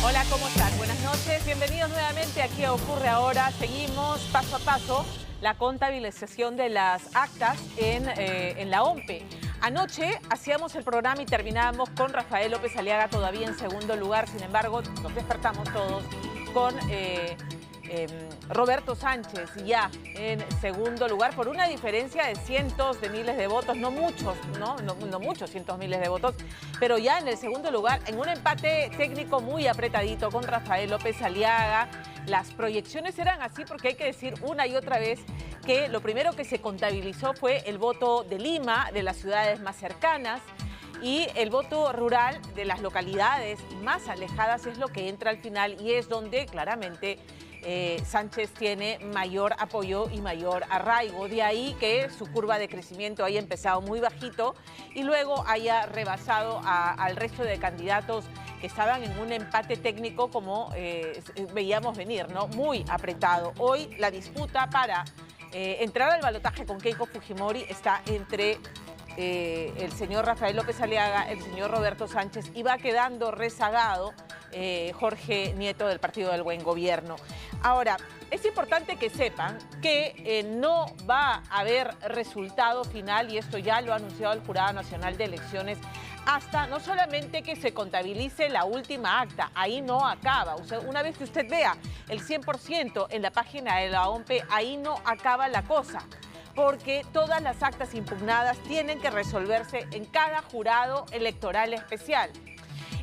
Hola, ¿cómo están? Buenas noches, bienvenidos nuevamente aquí a Ocurre Ahora. Seguimos paso a paso la contabilización de las actas en la OMPE. Anoche hacíamos el programa y terminábamos con Rafael López Aliaga todavía en segundo lugar. Sin embargo, nos despertamos todos con Roberto Sánchez ya en segundo lugar por una diferencia de cientos de miles de votos, no muchos, no muchos, cientos miles de votos, pero ya en el segundo lugar, en un empate técnico muy apretadito con Rafael López Aliaga. Las proyecciones eran así porque hay que decir una y otra vez que lo primero que se contabilizó fue el voto de Lima, de las ciudades más cercanas, y el voto rural de las localidades más alejadas es lo que entra al final y es donde claramente Sánchez tiene mayor apoyo y mayor arraigo. De ahí que su curva de crecimiento haya empezado muy bajito y luego haya rebasado al resto de candidatos que estaban en un empate técnico como veíamos venir, ¿no? Muy apretado. Hoy la disputa para entrar al balotaje con Keiko Fujimori está entre el señor Rafael López Aliaga, el señor Roberto Sánchez, y va quedando rezagado Jorge Nieto del Partido del Buen Gobierno. Ahora, es importante que sepan que no va a haber resultado final, y esto ya lo ha anunciado el Jurado Nacional de Elecciones, hasta no solamente que se contabilice la última acta, ahí no acaba. O sea, una vez que usted vea el 100% en la página de la OMPE, ahí no acaba la cosa, porque todas las actas impugnadas tienen que resolverse en cada jurado electoral especial.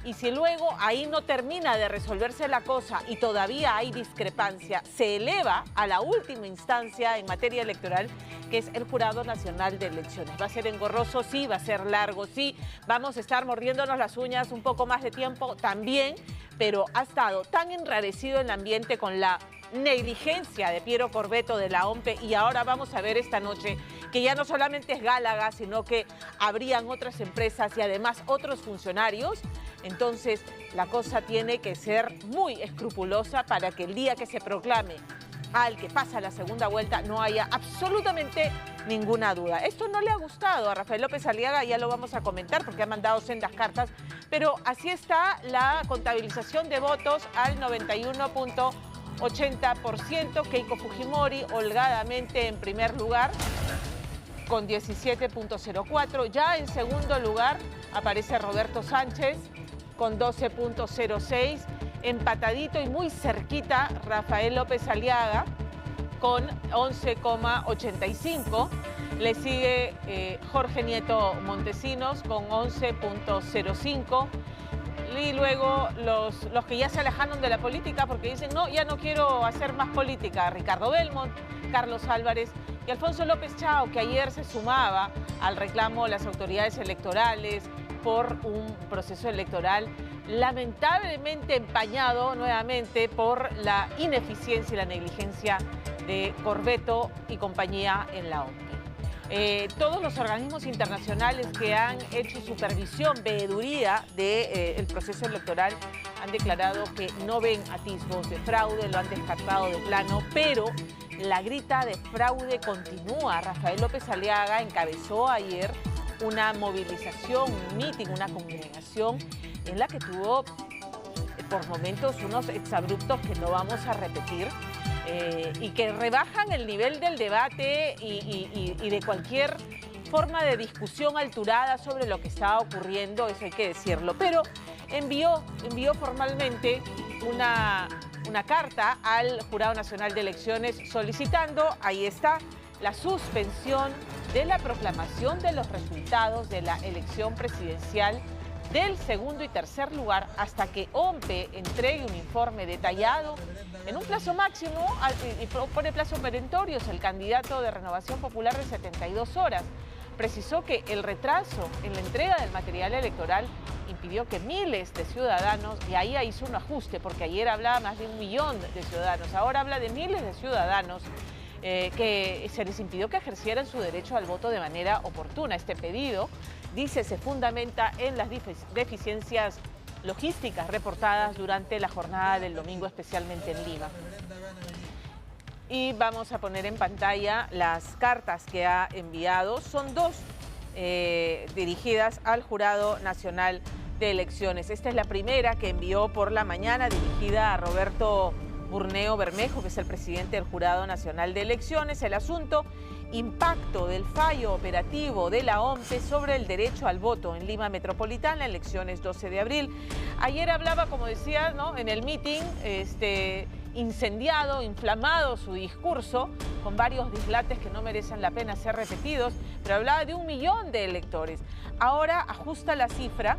Y si luego ahí no termina de resolverse la cosa y todavía hay discrepancia, se eleva a la última instancia en materia electoral, que es el Jurado Nacional de Elecciones. Va a ser engorroso, sí, va a ser largo, sí, vamos a estar mordiéndonos las uñas un poco más de tiempo también, pero ha estado tan enrarecido el ambiente con la negligencia de Piero Corvetto de la OMPE, y ahora vamos a ver esta noche que ya no solamente es Gálaga, sino que habrían otras empresas y además otros funcionarios. Entonces la cosa tiene que ser muy escrupulosa para que el día que se proclame al que pasa la segunda vuelta no haya absolutamente ninguna duda. Esto no le ha gustado a Rafael López Aliaga, ya lo vamos a comentar porque ha mandado sendas cartas, pero así está la contabilización de votos al 91.80%, Keiko Fujimori holgadamente en primer lugar con 17.04%. Ya en segundo lugar aparece Roberto Sánchez con 12.06%, empatadito y muy cerquita Rafael López Aliaga con 11.85%. Le sigue Jorge Nieto Montesinos con 11.05%. Y luego los que ya se alejaron de la política porque dicen, no, ya no quiero hacer más política, Ricardo Belmont, Carlos Álvarez y Alfonso López Chao, que ayer se sumaba al reclamo de las autoridades electorales por un proceso electoral lamentablemente empañado nuevamente por la ineficiencia y la negligencia de Corvetto y compañía en la OMPE. Todos los organismos internacionales que han hecho supervisión, veeduría del proceso electoral han declarado que no ven atisbos de fraude, lo han descartado de plano, pero la grita de fraude continúa. Rafael López Aliaga encabezó ayer una movilización, un meeting, una congregación en la que tuvo por momentos unos exabruptos que no vamos a repetir, y que rebajan el nivel del debate y de cualquier forma de discusión alturada sobre lo que estaba ocurriendo, eso hay que decirlo. Pero envió formalmente una carta al Jurado Nacional de Elecciones solicitando, ahí está, la suspensión de la proclamación de los resultados de la elección presidencial del segundo y tercer lugar hasta que OMPE entregue un informe detallado en un plazo máximo y pone plazos perentorios. El candidato de Renovación Popular de 72 horas precisó que el retraso en la entrega del material electoral impidió que miles de ciudadanos, y ahí hizo un ajuste porque ayer hablaba más de 1 millón de ciudadanos, ahora habla de miles de ciudadanos, que se les impidió que ejercieran su derecho al voto de manera oportuna. Este pedido, dice, se fundamenta en las deficiencias logísticas reportadas durante la jornada del domingo, especialmente en Lima. Y vamos a poner en pantalla las cartas que ha enviado. Son dos dirigidas al Jurado Nacional de Elecciones. Esta es la primera que envió por la mañana, dirigida a Roberto Burneo Bermejo, que es el presidente del Jurado Nacional de Elecciones. El asunto: impacto del fallo operativo de la OMPE sobre el derecho al voto en Lima Metropolitana, elecciones 12 de abril. Ayer hablaba, como decía, ¿no?, en el meeting, incendiado, inflamado su discurso, con varios dislates que no merecen la pena ser repetidos, pero hablaba de 1 millón de electores. Ahora ajusta la cifra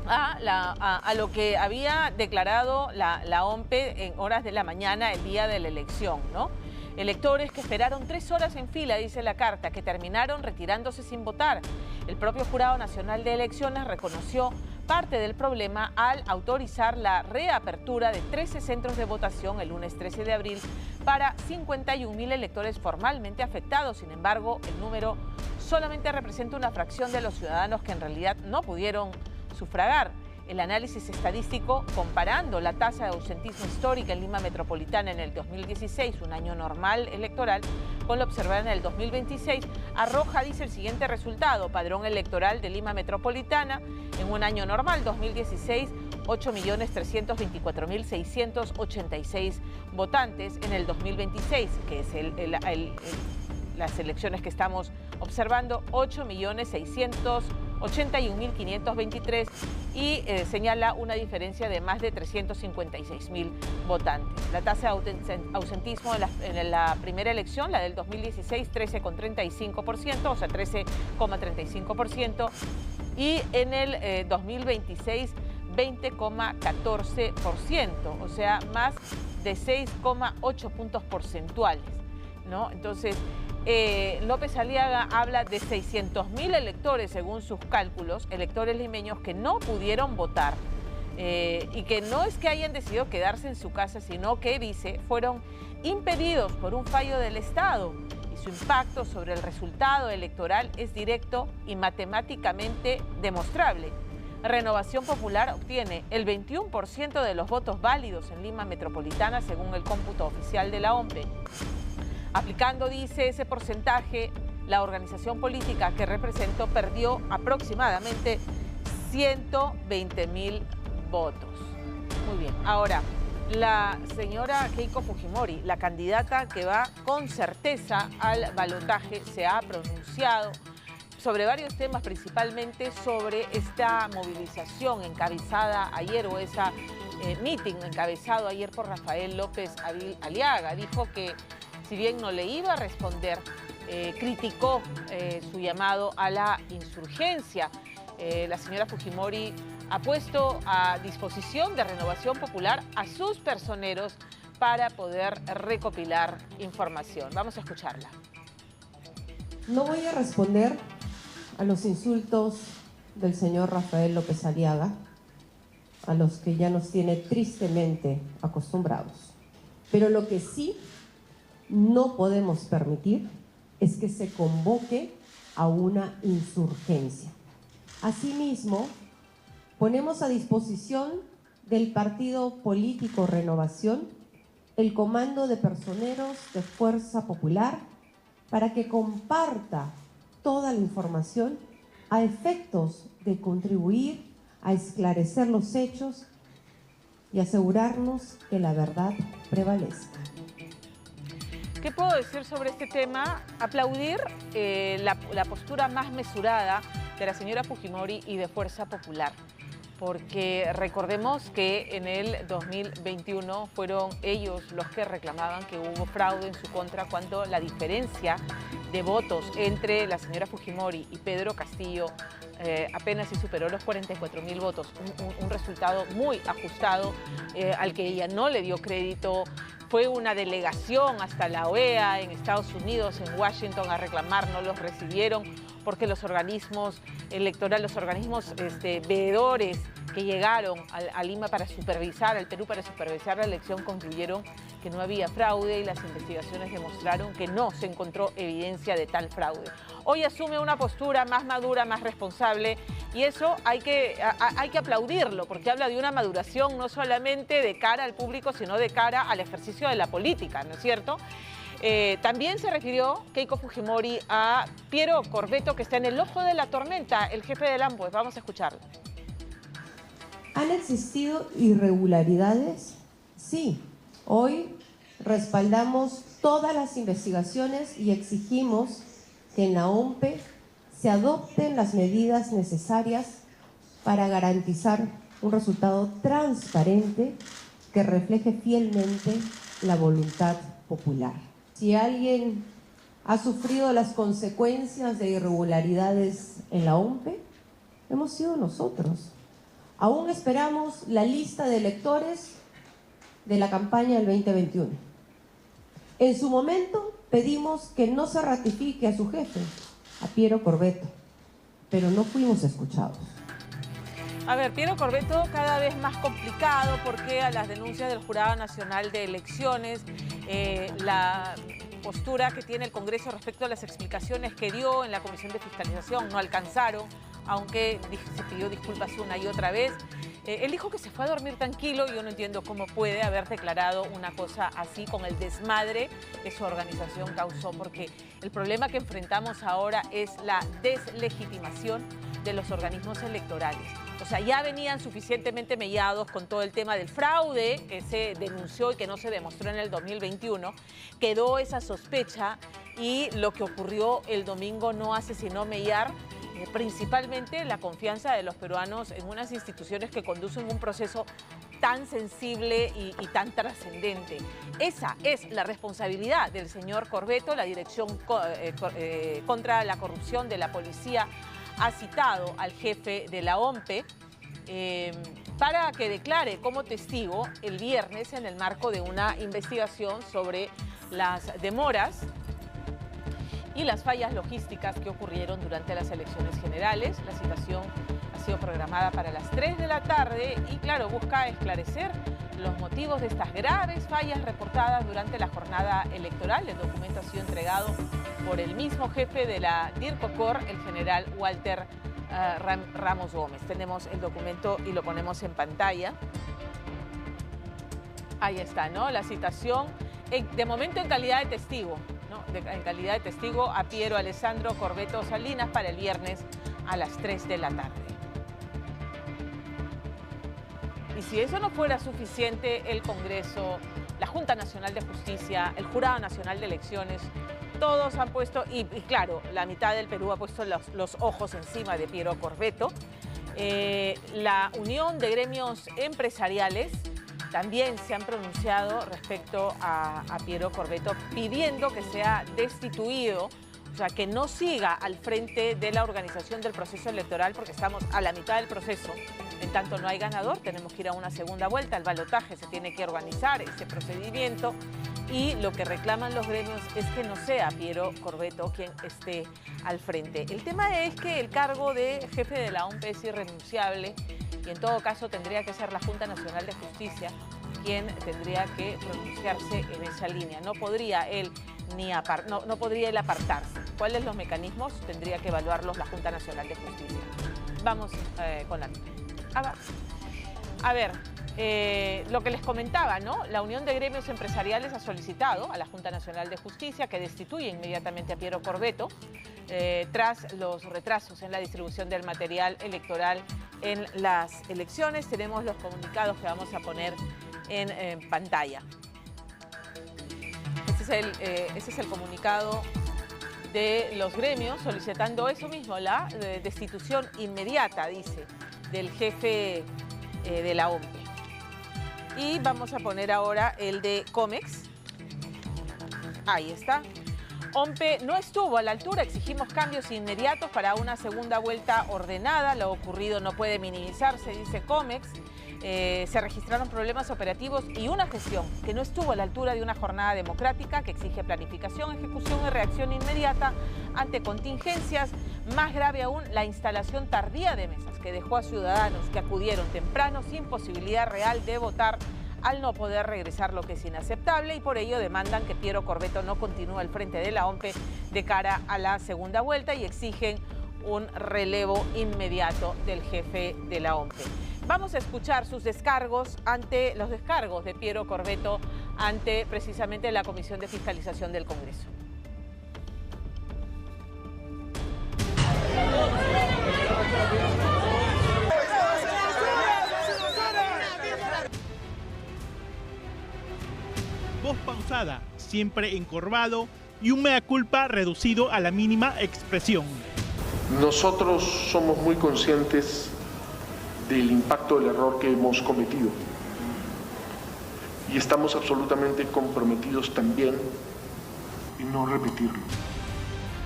a lo que había declarado la OMPE en horas de la mañana el día de la elección, ¿no? Electores que esperaron 3 horas en fila, dice la carta, que terminaron retirándose sin votar. El propio Jurado Nacional de Elecciones reconoció parte del problema al autorizar la reapertura de 13 centros de votación el lunes 13 de abril para 51.000 electores formalmente afectados. Sin embargo, el número solamente representa una fracción de los ciudadanos que en realidad no pudieron sufragar. El análisis estadístico, comparando la tasa de ausentismo histórica en Lima Metropolitana en el 2016, un año normal electoral, con lo observado en el 2026, arroja, dice, el siguiente resultado: padrón electoral de Lima Metropolitana en un año normal, 2016, 8.324.686 votantes. En el 2026, que es las elecciones que estamos observando, 8.681.523 y señala una diferencia de más de 356.000 votantes. La tasa de ausentismo en la primera elección, la del 2016, 13,35%, o sea, 13,35%, y en el 2026, 20,14%, o sea, más de 6,8 puntos porcentuales, ¿no? Entonces, López Aliaga habla de 600.000 electores, según sus cálculos, electores limeños que no pudieron votar y que no es que hayan decidido quedarse en su casa, sino que, dice, fueron impedidos por un fallo del Estado, y su impacto sobre el resultado electoral es directo y matemáticamente demostrable. Renovación Popular obtiene el 21% de los votos válidos en Lima Metropolitana, según el cómputo oficial de la OMPE. Aplicando, dice, ese porcentaje, la organización política que representó perdió aproximadamente 120.000 votos. Muy bien. Ahora, la señora Keiko Fujimori, la candidata que va con certeza al balotaje, se ha pronunciado sobre varios temas, principalmente sobre esta movilización encabezada ayer, o esa meeting encabezado ayer por Rafael López Aliaga. Dijo que, si bien no le iba a responder, criticó su llamado a la insurgencia. La señora Fujimori ha puesto a disposición de Renovación Popular a sus personeros para poder recopilar información. Vamos a escucharla. No voy a responder a los insultos del señor Rafael López Aliaga, a los que ya nos tiene tristemente acostumbrados. Pero lo que sí no podemos permitir es que se convoque a una insurgencia. Asimismo, ponemos a disposición del partido político Renovación el comando de personeros de Fuerza Popular para que comparta toda la información a efectos de contribuir a esclarecer los hechos y asegurarnos que la verdad prevalezca. ¿Qué puedo decir sobre este tema? Aplaudir la postura más mesurada de la señora Fujimori y de Fuerza Popular, porque recordemos que en el 2021 fueron ellos los que reclamaban que hubo fraude en su contra, cuando la diferencia de votos entre la señora Fujimori y Pedro Castillo apenas si superó los 44.000 votos, un resultado muy ajustado al que ella no le dio crédito. Fue una delegación hasta la OEA en Estados Unidos, en Washington, a reclamar, no los recibieron porque los organismos electorales, los organismos veedores que llegaron a Lima para supervisar, al Perú para supervisar la elección, concluyeron que no había fraude, y las investigaciones demostraron que no se encontró evidencia de tal fraude. Hoy asume una postura más madura, más responsable, y eso hay que aplaudirlo, porque habla de una maduración no solamente de cara al público, sino de cara al ejercicio de la política, ¿no es cierto? También se refirió Keiko Fujimori a Piero Corvetto, que está en el ojo de la tormenta, el jefe del AMPOES. Vamos a escucharlo. ¿Han existido irregularidades? Sí. Hoy respaldamos todas las investigaciones y exigimos que en la OMPE se adopten las medidas necesarias para garantizar un resultado transparente que refleje fielmente la voluntad popular. Si alguien ha sufrido las consecuencias de irregularidades en la OMPE, hemos sido nosotros. Aún esperamos la lista de electores de la campaña del 2021. En su momento pedimos que no se ratifique a su jefe, a Piero Corvetto, pero no fuimos escuchados. A ver, Piero Corvetto cada vez más complicado porque a las denuncias del Jurado Nacional de Elecciones, la postura que tiene el Congreso respecto a las explicaciones que dio en la Comisión de Fiscalización no alcanzaron, aunque se pidió disculpas una y otra vez. Él dijo que se fue a dormir tranquilo. Yo no entiendo cómo puede haber declarado una cosa así con el desmadre que su organización causó, porque el problema que enfrentamos ahora es la deslegitimación de los organismos electorales. O sea, ya venían suficientemente mellados con todo el tema del fraude que se denunció y que no se demostró en el 2021. Quedó esa sospecha y lo que ocurrió el domingo no hace sino mellar principalmente la confianza de los peruanos en unas instituciones que conducen un proceso tan sensible y tan trascendente. Esa es la responsabilidad del señor Corvetto. La Dirección contra la Corrupción de la Policía ha citado al jefe de la OMPE para que declare como testigo el viernes en el marco de una investigación sobre las demoras y las fallas logísticas que ocurrieron durante las elecciones generales. La citación ha sido programada para las 3 de la tarde y, claro, busca esclarecer los motivos de estas graves fallas reportadas durante la jornada electoral. El documento ha sido entregado por el mismo jefe de la DIRCOCOR, el general Walter Ramos Gómez. Tenemos el documento y lo ponemos en pantalla. Ahí está, ¿no? La citación, de momento en calidad de testigo, ¿no? En calidad de testigo a Piero Alessandro Corvetto Salinas para el viernes a las 3 de la tarde. Y si eso no fuera suficiente, el Congreso, la Junta Nacional de Justicia, el Jurado Nacional de Elecciones, todos han puesto, y claro, la mitad del Perú ha puesto los ojos encima de Piero Corvetto. La Unión de Gremios Empresariales también se han pronunciado respecto a Piero Corvetto, pidiendo que sea destituido, o sea, que no siga al frente de la organización del proceso electoral, porque estamos a la mitad del proceso. En tanto no hay ganador, tenemos que ir a una segunda vuelta, el balotaje, se tiene que organizar ese procedimiento, y lo que reclaman los gremios es que no sea Piero Corvetto quien esté al frente. El tema es que el cargo de jefe de la OMPE es irrenunciable y en todo caso tendría que ser la Junta Nacional de Justicia quien tendría que pronunciarse en esa línea. No podría él no podría él apartarse. ¿Cuáles son los mecanismos? Tendría que evaluarlos la Junta Nacional de Justicia. Vamos con la nota. A ver, lo que les comentaba, ¿no? La Unión de Gremios Empresariales ha solicitado a la Junta Nacional de Justicia que destituya inmediatamente a Piero Corvetto tras los retrasos en la distribución del material electoral en las elecciones. Tenemos los comunicados que vamos a poner en pantalla. Ese es el comunicado de los gremios solicitando eso mismo, la destitución inmediata, dice, del jefe de la OMPE. Y vamos a poner ahora el de COMEX. Ahí está. OMPE no estuvo a la altura, exigimos cambios inmediatos para una segunda vuelta ordenada. Lo ocurrido no puede minimizarse, dice COMEX. Se registraron problemas operativos y una gestión que no estuvo a la altura de una jornada democrática que exige planificación, ejecución y reacción inmediata ante contingencias. Más grave aún, la instalación tardía de mesas que dejó a ciudadanos que acudieron temprano sin posibilidad real de votar al no poder regresar, lo que es inaceptable, y por ello demandan que Piero Corvetto no continúe al frente de la OMPE de cara a la segunda vuelta y exigen un relevo inmediato del jefe de la OMPE. Vamos a escuchar sus descargos ante los descargos de Piero Corvetto ante precisamente la Comisión de Fiscalización del Congreso. voz pausada, siempre encorvado y un mea culpa reducido a la mínima expresión. Nosotros somos muy conscientes del impacto del error que hemos cometido y estamos absolutamente comprometidos también en no repetirlo.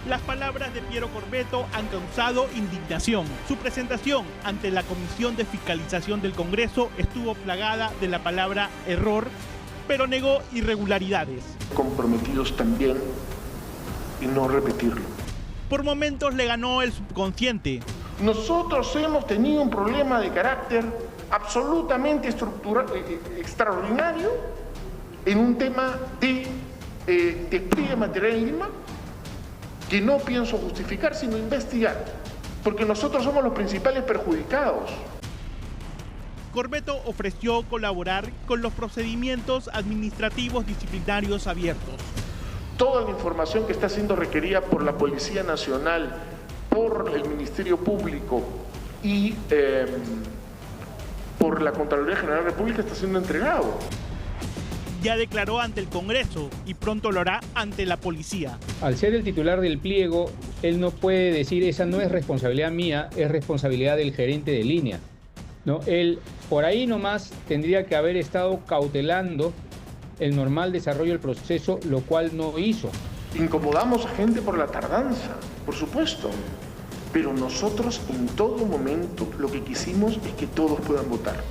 Las palabras de Piero Corvetto han causado indignación. Su presentación ante la Comisión de Fiscalización del Congreso estuvo plagada de la palabra error, pero negó irregularidades. Comprometidos también en no repetirlo. Por momentos le ganó el subconsciente. Nosotros hemos tenido un problema de carácter absolutamente extraordinario en un tema de despliegue material en Lima que no pienso justificar sino investigar, porque nosotros somos los principales perjudicados. Corvetto ofreció colaborar con los procedimientos administrativos disciplinarios abiertos. Toda la información que está siendo requerida por la Policía Nacional, por el Ministerio Público y por la Contraloría General de la República está siendo entregado. Ya declaró ante el Congreso y pronto lo hará ante la policía. Al ser el titular del pliego, él no puede decir esa no es responsabilidad mía, es responsabilidad del gerente de línea, ¿no? Él por ahí nomás tendría que haber estado cautelando el normal desarrollo del proceso, lo cual no hizo. Incomodamos a gente por la tardanza, por supuesto, pero nosotros en todo momento lo que quisimos es que todos puedan votar.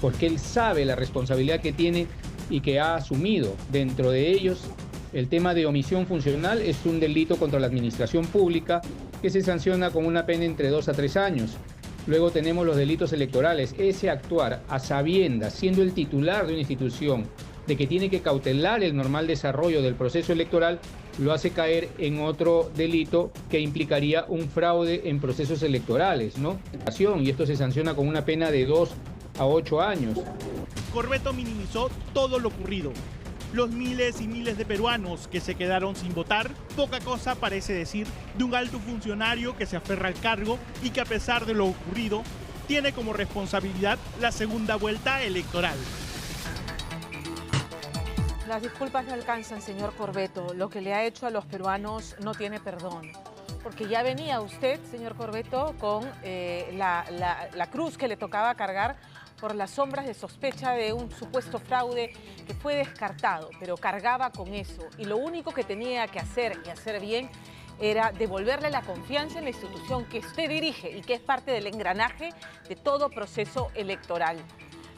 Porque él sabe la responsabilidad que tiene y que ha asumido. Dentro de ellos, el tema de omisión funcional es un delito contra la administración pública que se sanciona con una pena entre 2 a 3 años. Luego tenemos los delitos electorales. Ese actuar a sabiendas, siendo el titular de una institución, de que tiene que cautelar el normal desarrollo del proceso electoral, lo hace caer en otro delito que implicaría un fraude en procesos electorales, ¿no? Y esto se sanciona con una pena de 2 a 8 años. Corvetto minimizó todo lo ocurrido. Los miles y miles de peruanos que se quedaron sin votar, poca cosa parece decir de un alto funcionario que se aferra al cargo y que a pesar de lo ocurrido, tiene como responsabilidad la segunda vuelta electoral. Las disculpas no alcanzan, señor Corvetto. Lo que le ha hecho a los peruanos no tiene perdón. Porque ya venía usted, señor Corvetto, con la cruz que le tocaba cargar por las sombras de sospecha de un supuesto fraude que fue descartado, pero cargaba con eso. Y lo único que tenía que hacer, y hacer bien, era devolverle la confianza en la institución que usted dirige y que es parte del engranaje de todo proceso electoral.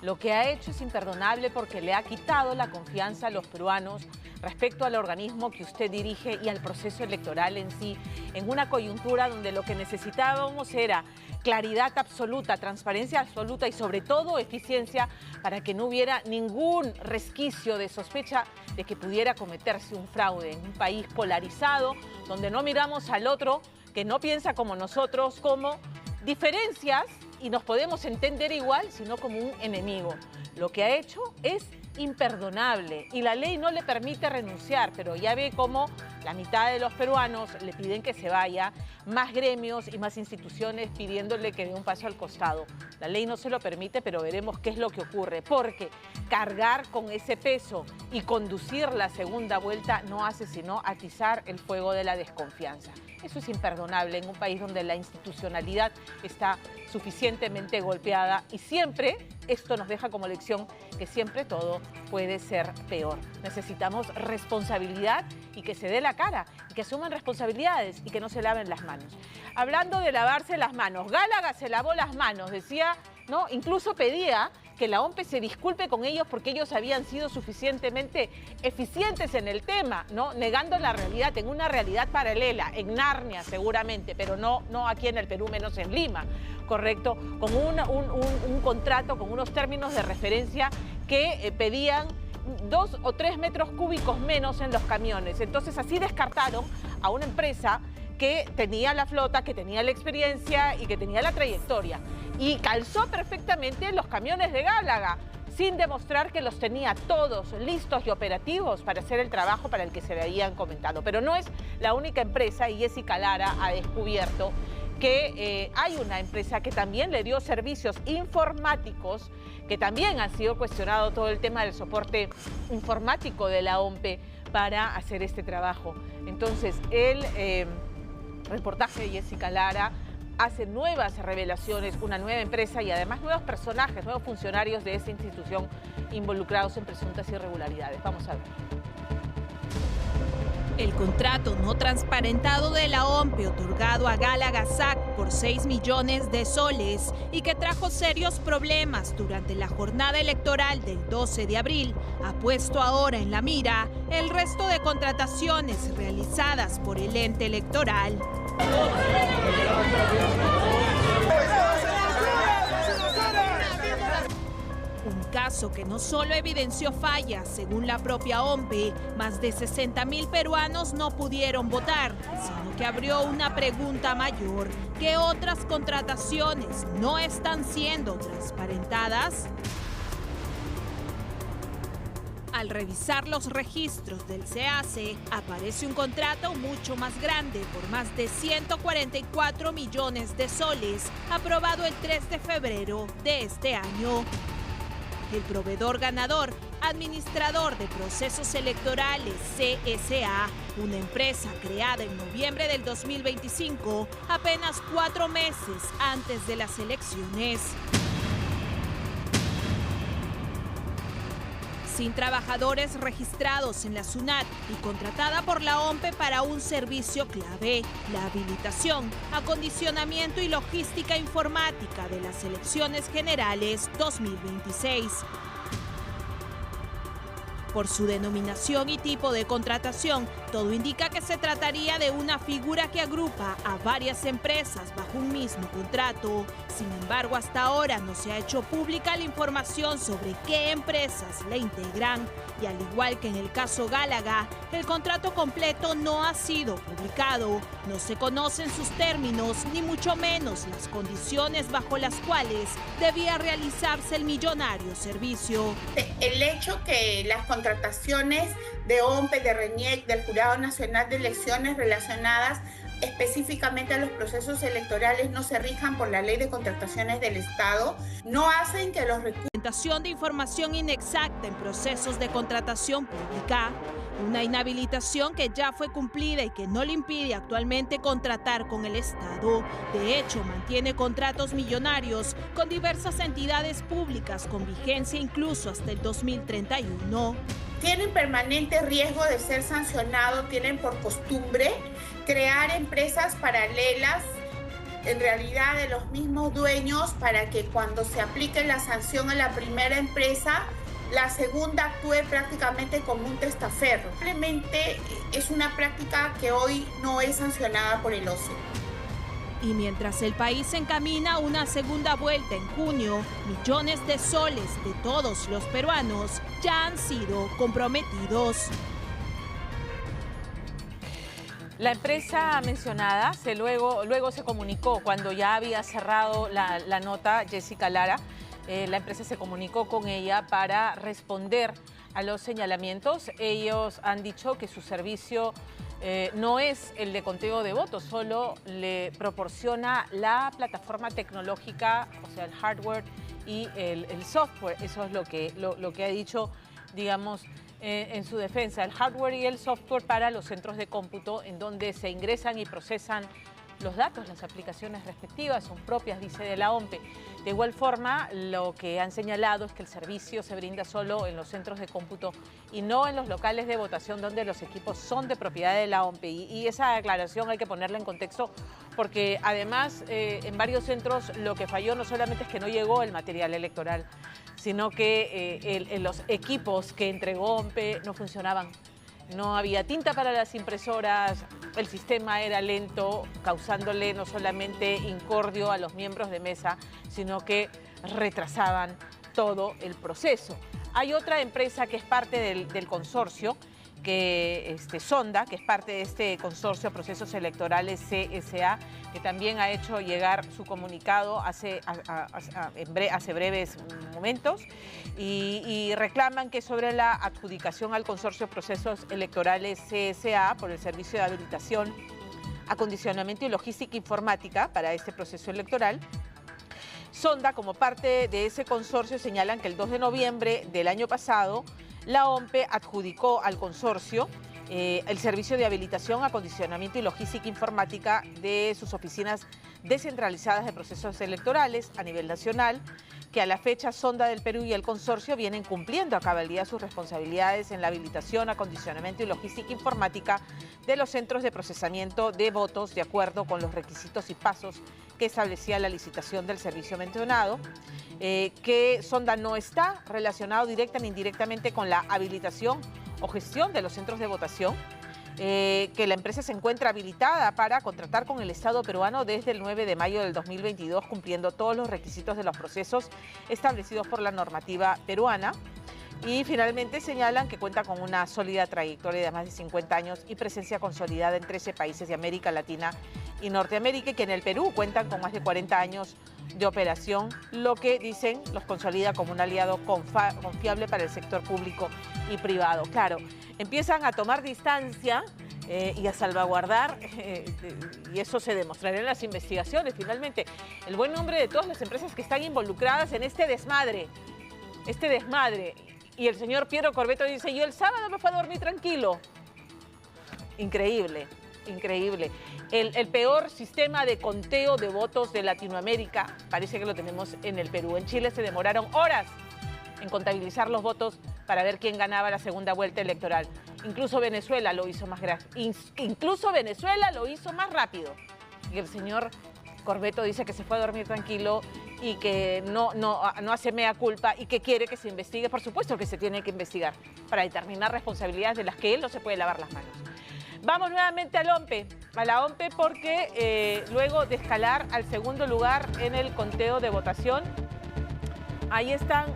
Lo que ha hecho es imperdonable porque le ha quitado la confianza a los peruanos respecto al organismo que usted dirige y al proceso electoral en sí, en una coyuntura donde lo que necesitábamos era claridad absoluta, transparencia absoluta y sobre todo eficiencia para que no hubiera ningún resquicio de sospecha de que pudiera cometerse un fraude en un país polarizado, donde no miramos al otro que no piensa como nosotros, como diferencias y nos podemos entender igual, sino como un enemigo. Lo que ha hecho es imperdonable y la ley no le permite renunciar, pero ya ve cómo la mitad de los peruanos le piden que se vaya, más gremios y más instituciones pidiéndole que dé un paso al costado. La ley no se lo permite, pero veremos qué es lo que ocurre, porque cargar con ese peso y conducir la segunda vuelta no hace sino atizar el fuego de la desconfianza. Eso es imperdonable en un país donde la institucionalidad está suficientemente golpeada y siempre esto nos deja como lección que siempre todo puede ser peor. Necesitamos responsabilidad y que se dé la cara, y que asuman responsabilidades y que no se laven las manos. Hablando de lavarse las manos, Gálaga se lavó las manos, decía, ¿no? Incluso pedía que la OMPE se disculpe con ellos porque ellos habían sido suficientemente eficientes en el tema, ¿no? Negando la realidad, en una realidad paralela, en Narnia seguramente, pero no aquí en el Perú, menos en Lima, ¿correcto? Con un contrato, con unos términos de referencia que pedían 2 o 3 metros cúbicos menos en los camiones. Entonces así descartaron a una empresa que tenía la flota, que tenía la experiencia y que tenía la trayectoria. Y calzó perfectamente los camiones de Gálaga, sin demostrar que los tenía todos listos y operativos para hacer el trabajo para el que se le habían comentado. Pero no es la única empresa, y Jessica Lara ha descubierto que hay una empresa que también le dio servicios informáticos, que también ha sido cuestionado todo el tema del soporte informático de la OMPE para hacer este trabajo. Entonces, el reportaje de Jessica Lara hace nuevas revelaciones, una nueva empresa y además nuevos personajes, nuevos funcionarios de esta institución involucrados en presuntas irregularidades. Vamos a ver. El contrato no transparentado de la OMPE otorgado a Gálaga SAC por 6 millones de soles y que trajo serios problemas durante la jornada electoral del 12 de abril ha puesto ahora en la mira el resto de contrataciones realizadas por el ente electoral. Un caso que no solo evidenció fallas, según la propia OMPE, más de 60.000 peruanos no pudieron votar, sino que abrió una pregunta mayor: ¿qué otras contrataciones no están siendo transparentadas? Al revisar los registros del SEACE, aparece un contrato mucho más grande por más de 144 millones de soles, aprobado el 3 de febrero de este año. El proveedor ganador, Administrador de Procesos Electorales, CSA, una empresa creada en noviembre del 2025, apenas 4 meses antes de las elecciones. Sin trabajadores registrados en la SUNAT y contratada por la OMPE para un servicio clave, la habilitación, acondicionamiento y logística informática de las elecciones generales 2026. Por su denominación y tipo de contratación, todo indica que se trataría de una figura que agrupa a varias empresas bajo un mismo contrato. Sin embargo, hasta ahora no se ha hecho pública la información sobre qué empresas la integran. Y al igual que en el caso Gálaga, el contrato completo no ha sido publicado. No se conocen sus términos, ni mucho menos las condiciones bajo las cuales debía realizarse el millonario servicio. El hecho que las contrataciones de OMPE, de RENIEC, del Jurado Nacional de Elecciones relacionadas específicamente a los procesos electorales no se rijan por la Ley de Contrataciones del Estado, no hacen que los recursos... Presentación de información inexacta en procesos de contratación pública, una inhabilitación que ya fue cumplida y que no le impide actualmente contratar con el Estado. De hecho, mantiene contratos millonarios con diversas entidades públicas con vigencia incluso hasta el 2031. Tienen permanente riesgo de ser sancionados, tienen por costumbre crear empresas paralelas, en realidad de los mismos dueños, para que cuando se aplique la sanción a la primera empresa, la segunda actúe prácticamente como un testaferro. Simplemente es una práctica que hoy no es sancionada por el OCE. Y mientras el país se encamina a una segunda vuelta en junio, millones de soles de todos los peruanos ya han sido comprometidos. La empresa mencionada luego se comunicó cuando ya había cerrado la nota Jessica Lara. La empresa se comunicó con ella para responder a los señalamientos. Ellos han dicho que su servicio no es el de conteo de votos, solo le proporciona la plataforma tecnológica, o sea, el hardware y el software. Eso es lo que ha dicho, digamos, en su defensa, el hardware y el software para los centros de cómputo en donde se ingresan y procesan los datos, las aplicaciones respectivas son propias, dice, de la OMPE. De igual forma, lo que han señalado es que el servicio se brinda solo en los centros de cómputo y no en los locales de votación donde los equipos son de propiedad de la OMPE. Y esa aclaración hay que ponerla en contexto porque además en varios centros lo que falló no solamente es que no llegó el material electoral, sino que los equipos que entregó OMPE no funcionaban. No había tinta para las impresoras, el sistema era lento, causándole no solamente incordio a los miembros de mesa, sino que retrasaban todo el proceso. Hay otra empresa que es parte del consorcio, que Sonda, que es parte de este consorcio Procesos Electorales CSA, que también ha hecho llegar su comunicado hace breves momentos y reclaman que sobre la adjudicación al consorcio Procesos Electorales CSA por el servicio de habilitación Acondicionamiento y Logística Informática para este proceso electoral. Sonda, como parte de ese consorcio, señalan que el 2 de noviembre del año pasado, la OMPE adjudicó al consorcio el servicio de habilitación, acondicionamiento y logística informática de sus oficinas descentralizadas de procesos electorales a nivel nacional, que a la fecha Sonda del Perú y el consorcio vienen cumpliendo a cabalidad sus responsabilidades en la habilitación, acondicionamiento y logística informática de los centros de procesamiento de votos de acuerdo con los requisitos y pasos que establecía la licitación del servicio mencionado, que Sonda no está relacionado directa ni indirectamente con la habilitación o gestión de los centros de votación, que la empresa se encuentra habilitada para contratar con el Estado peruano desde el 9 de mayo del 2022, cumpliendo todos los requisitos de los procesos establecidos por la normativa peruana. Y finalmente señalan que cuenta con una sólida trayectoria de más de 50 años y presencia consolidada en 13 países de América Latina y Norteamérica, y que en el Perú cuentan con más de 40 años de operación, lo que dicen los consolida como un aliado confiable para el sector público y privado. Claro, empiezan a tomar distancia y a salvaguardar, y eso se demostrará en las investigaciones. Finalmente, el buen nombre de todas las empresas que están involucradas en este desmadre. Y el señor Piero Corvetto dice, yo el sábado me fui a dormir tranquilo. Increíble, increíble. El peor sistema de conteo de votos de Latinoamérica parece que lo tenemos en el Perú. En Chile se demoraron horas en contabilizar los votos para ver quién ganaba la segunda vuelta electoral. Incluso Venezuela lo hizo más rápido. Y el señor Corvetto dice que se fue a dormir tranquilo y que no hace mea culpa y que quiere que se investigue. Por supuesto que se tiene que investigar para determinar responsabilidades de las que él no se puede lavar las manos. Vamos nuevamente a la OMPE porque luego de escalar al segundo lugar en el conteo de votación, ahí están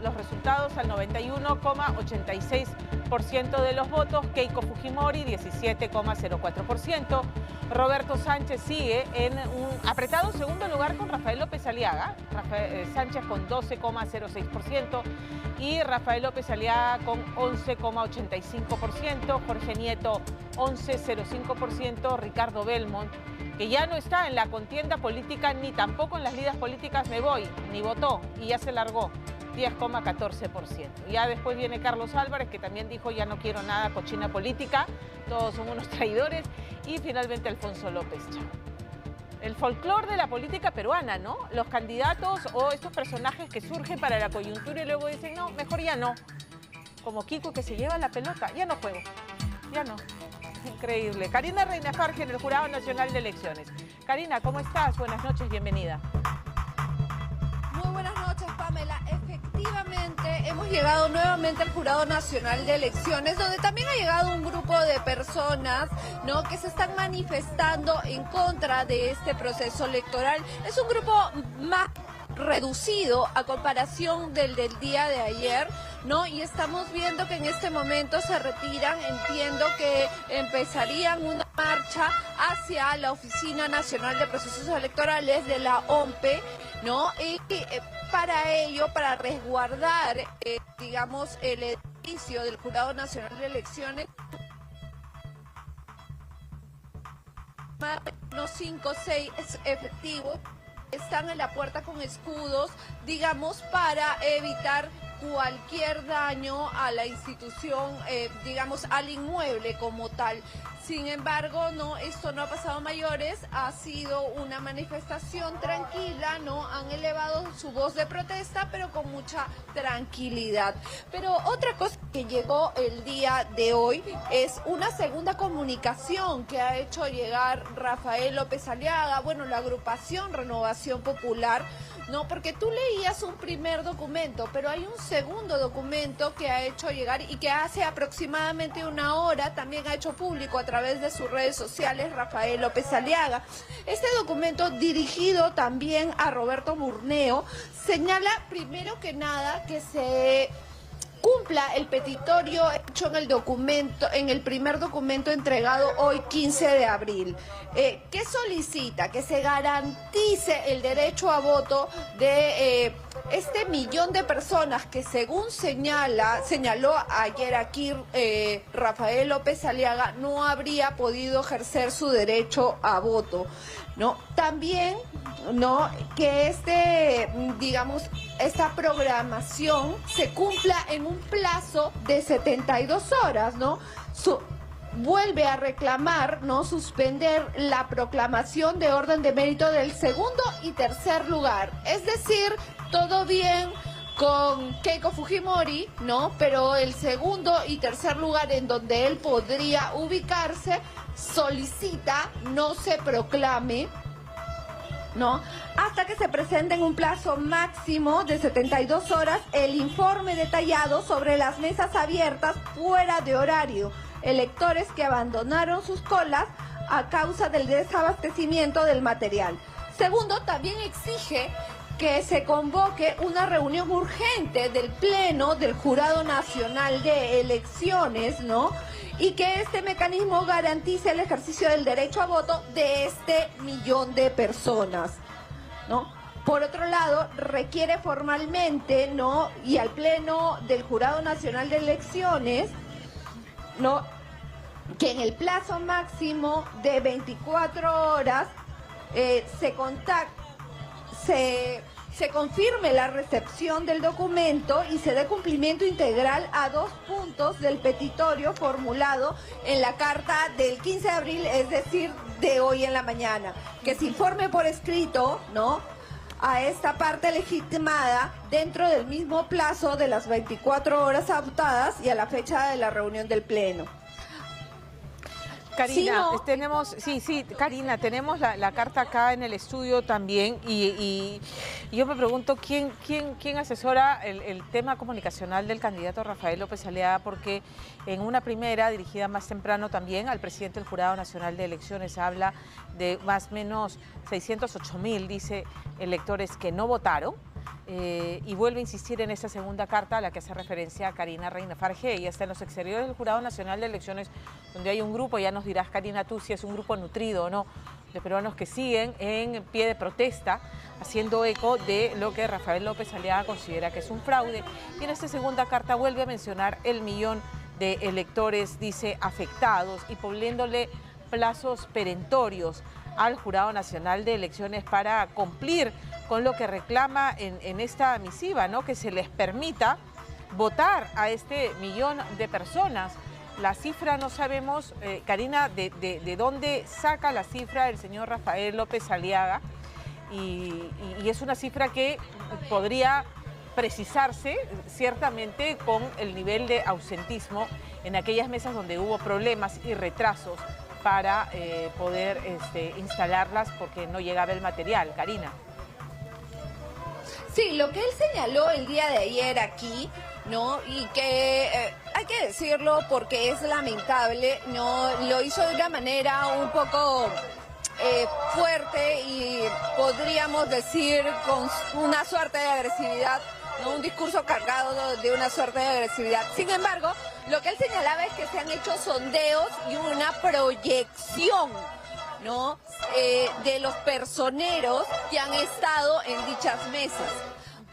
los resultados al 91,86% de los votos, Keiko Fujimori 17,04%, Roberto Sánchez sigue en un apretado segundo lugar con Rafael López Aliaga, Sánchez con 12,06% y Rafael López Aliaga con 11,85%, Jorge Nieto 11,05%, Ricardo Belmont, que ya no está en la contienda política ni tampoco en las lidas políticas, me voy, ni votó y ya se largó, 10,14%. Ya después viene Carlos Álvarez, que también dijo ya no quiero nada, cochina política, todos son unos traidores, y finalmente Alfonso López Chao. El folclore de la política peruana, ¿no? Los candidatos o estos personajes que surgen para la coyuntura y luego dicen, no, mejor ya no. Como Kiko, que se lleva la pelota, ya no juego, ya no. Increíble. Karina Reina Farge, en el Jurado Nacional de Elecciones. Karina, ¿cómo estás? Buenas noches, bienvenida. Muy buenas noches, Pamela. Efectivamente, hemos llegado nuevamente al Jurado Nacional de Elecciones, donde también ha llegado un grupo de personas, ¿no?, que se están manifestando en contra de este proceso electoral. Es un grupo más reducido a comparación del día de ayer, ¿no? Y estamos viendo que en este momento se retiran. Entiendo que empezarían una marcha hacia la Oficina Nacional de Procesos Electorales de la OMPE, ¿no? Y para ello, para resguardar, digamos, el edificio del Jurado Nacional de Elecciones, unos 5 o 6 efectivos están en la puerta con escudos, digamos, para evitar cualquier daño a la institución, digamos, al inmueble como tal. Sin embargo, no, esto no ha pasado a mayores, ha sido una manifestación tranquila, ¿no? Han elevado su voz de protesta, pero con mucha tranquilidad. Pero otra cosa que llegó el día de hoy es una segunda comunicación que ha hecho llegar Rafael López Aliaga, bueno, la agrupación Renovación Popular, ¿no? Porque tú leías un primer documento, pero hay un segundo documento que ha hecho llegar y que hace aproximadamente una hora también ha hecho público a través de sus redes sociales Rafael López Aliaga. Este documento, dirigido también a Roberto Murneo, señala primero que nada que se cumpla el petitorio hecho en el documento, en el primer documento entregado hoy 15 de abril, que solicita que se garantice el derecho a voto de este millón de personas que según señaló ayer aquí Rafael López Aliaga, no habría podido ejercer su derecho a voto, ¿no? También, ¿no?, que esta programación se cumpla en un plazo de 72 horas, ¿no? Vuelve a reclamar, ¿no?, suspender la proclamación de orden de mérito del segundo y tercer lugar. Es decir, todo bien con Keiko Fujimori, ¿no?, pero el segundo y tercer lugar en donde él podría ubicarse, solicita no se proclame, ¿no?, hasta que se presente en un plazo máximo de 72 horas el informe detallado sobre las mesas abiertas fuera de horario, electores que abandonaron sus colas a causa del desabastecimiento del material. Segundo, también exige que se convoque una reunión urgente del Pleno del Jurado Nacional de Elecciones, ¿no?, y que este mecanismo garantice el ejercicio del derecho a voto de este millón de personas, ¿no? Por otro lado, requiere formalmente, ¿no?, y al Pleno del Jurado Nacional de Elecciones, ¿no?, que en el plazo máximo de 24 horas se confirme la recepción del documento y se dé cumplimiento integral a 2 puntos del petitorio formulado en la carta del 15 de abril, es decir, de hoy en la mañana. Que se informe por escrito, ¿no?, a esta parte legitimada dentro del mismo plazo de las 24 horas adoptadas y a la fecha de la reunión del Pleno. Karina, Karina, tenemos la carta acá en el estudio también y yo me pregunto quién asesora el tema comunicacional del candidato Rafael López Aliaga, porque en una primera dirigida más temprano también al presidente del Jurado Nacional de Elecciones habla de más o menos 608.000, dice, electores que no votaron. Y vuelve a insistir en esa segunda carta a la que hace referencia Karina Reina Farge. Ella está en los exteriores del Jurado Nacional de Elecciones, donde hay un grupo, ya nos dirás, Karina, tú si es un grupo nutrido o no, de peruanos que siguen en pie de protesta, haciendo eco de lo que Rafael López Aliaga considera que es un fraude. Y en esta segunda carta vuelve a mencionar el millón de electores, dice, afectados, y poniéndole plazos perentorios al Jurado Nacional de Elecciones para cumplir con lo que reclama en esta misiva, ¿no?, que se les permita votar a este millón de personas. La cifra no sabemos, Karina, de dónde saca la cifra el señor Rafael López Aliaga, y es una cifra que podría precisarse ciertamente con el nivel de ausentismo en aquellas mesas donde hubo problemas y retrasos para poder instalarlas porque no llegaba el material. Karina. Sí, lo que él señaló el día de ayer aquí, ¿no?, y que hay que decirlo porque es lamentable, ¿no?, lo hizo de una manera un poco fuerte y podríamos decir con una suerte de agresividad, ¿no?, un discurso cargado de una suerte de agresividad. Sin embargo, lo que él señalaba es que se han hecho sondeos y una proyección, ¿no?, de los personeros que han estado en dichas mesas.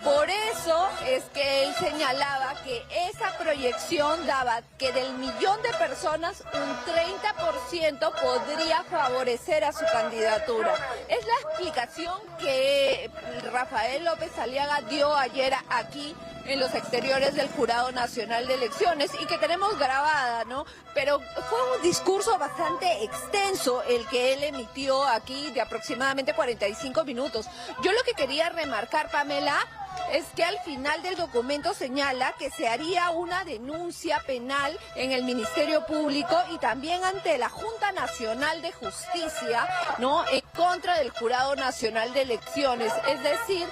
Por eso es que él señalaba que esa proyección daba que del millón de personas un 30% podría favorecer a su candidatura. Es la explicación que Rafael López Aliaga dio ayer aquí en los exteriores del Jurado Nacional de Elecciones y que tenemos grabada, ¿no? Pero fue un discurso bastante extenso el que él emitió aquí de aproximadamente 45 minutos. Yo lo que quería remarcar, Pamela, es que al final del documento señala que se haría una denuncia penal en el Ministerio Público y también ante la Junta Nacional de Justicia, ¿no?, en contra del Jurado Nacional de Elecciones. Es decir,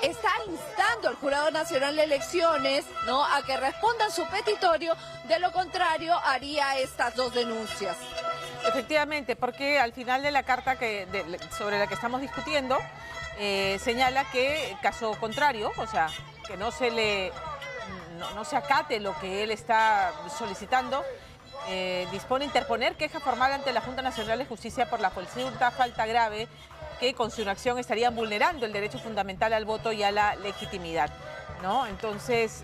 está instando al Jurado Nacional de Elecciones, ¿no?, a que respondan su petitorio, de lo contrario haría estas 2 denuncias. Efectivamente, porque al final de la carta sobre la que estamos discutiendo, señala que caso contrario, o sea, que no se acate lo que él está solicitando, dispone interponer queja formal ante la Junta Nacional de Justicia por la presunta falta grave que con su acción estarían vulnerando el derecho fundamental al voto y a la legitimidad, ¿no? Entonces,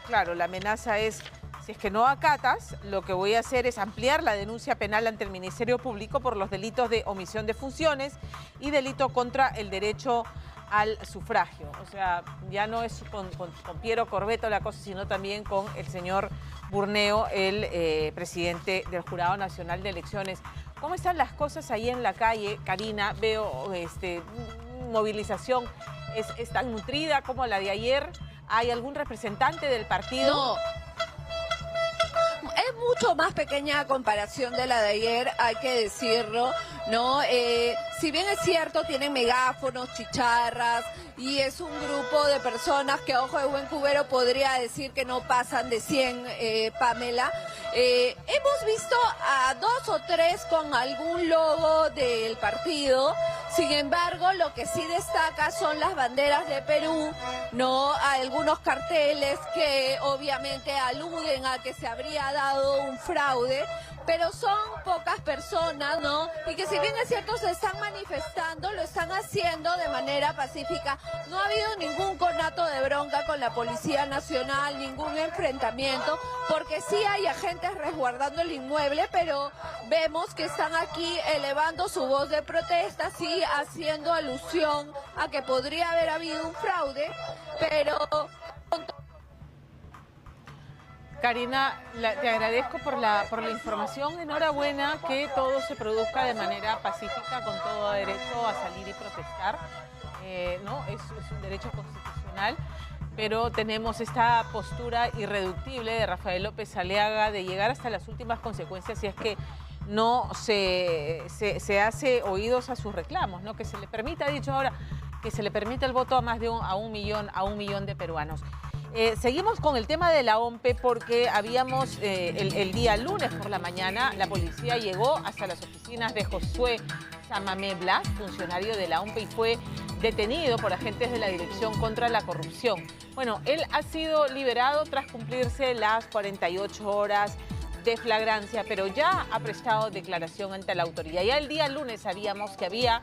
claro, la amenaza es: si es que no acatas, lo que voy a hacer es ampliar la denuncia penal ante el Ministerio Público por los delitos de omisión de funciones y delito contra el derecho al sufragio. O sea, ya no es con Piero Corbeto la cosa, sino también con el señor Burneo, el presidente del Jurado Nacional de Elecciones. ¿Cómo están las cosas ahí en la calle, Karina? Veo movilización. ¿Es tan nutrida como la de ayer? ¿Hay algún representante del partido? No. Es mucho más pequeña a comparación de la de ayer, hay que decirlo, ¿no? Si bien es cierto, tienen megáfonos, chicharras, y es un grupo de personas que, ojo de buen cubero, podría decir que no pasan de 100, Pamela. Hemos visto a 2 o 3 con algún logo del partido. Sin embargo, lo que sí destaca son las banderas de Perú, ¿no? Algunos carteles que obviamente aluden a que se habría dado un fraude, pero son pocas personas, ¿no? Y que si bien es cierto se están manifestando, lo están haciendo de manera pacífica. No ha habido ningún conato de bronca con la Policía Nacional, ningún enfrentamiento, porque sí hay agentes resguardando el inmueble, pero vemos que están aquí elevando su voz de protesta, sí, haciendo alusión a que podría haber habido un fraude, pero... Karina, te agradezco por la información. Enhorabuena que todo se produzca de manera pacífica, con todo derecho a salir y protestar. ¿No? Es un derecho constitucional, pero tenemos esta postura irreductible de Rafael López Aliaga de llegar hasta las últimas consecuencias si es que no se hace oídos a sus reclamos, ¿no? Que se le permita, ha dicho ahora, que se le permita el voto a más de un millón de peruanos. Seguimos con el tema de la OMPE porque habíamos el día lunes por la mañana, la policía llegó hasta las oficinas de Josué Samamé Blas, funcionario de la OMPE, y fue detenido por agentes de la Dirección contra la Corrupción. Bueno, él ha sido liberado tras cumplirse las 48 horas de flagrancia, pero ya ha prestado declaración ante la autoridad. Ya el día lunes sabíamos que había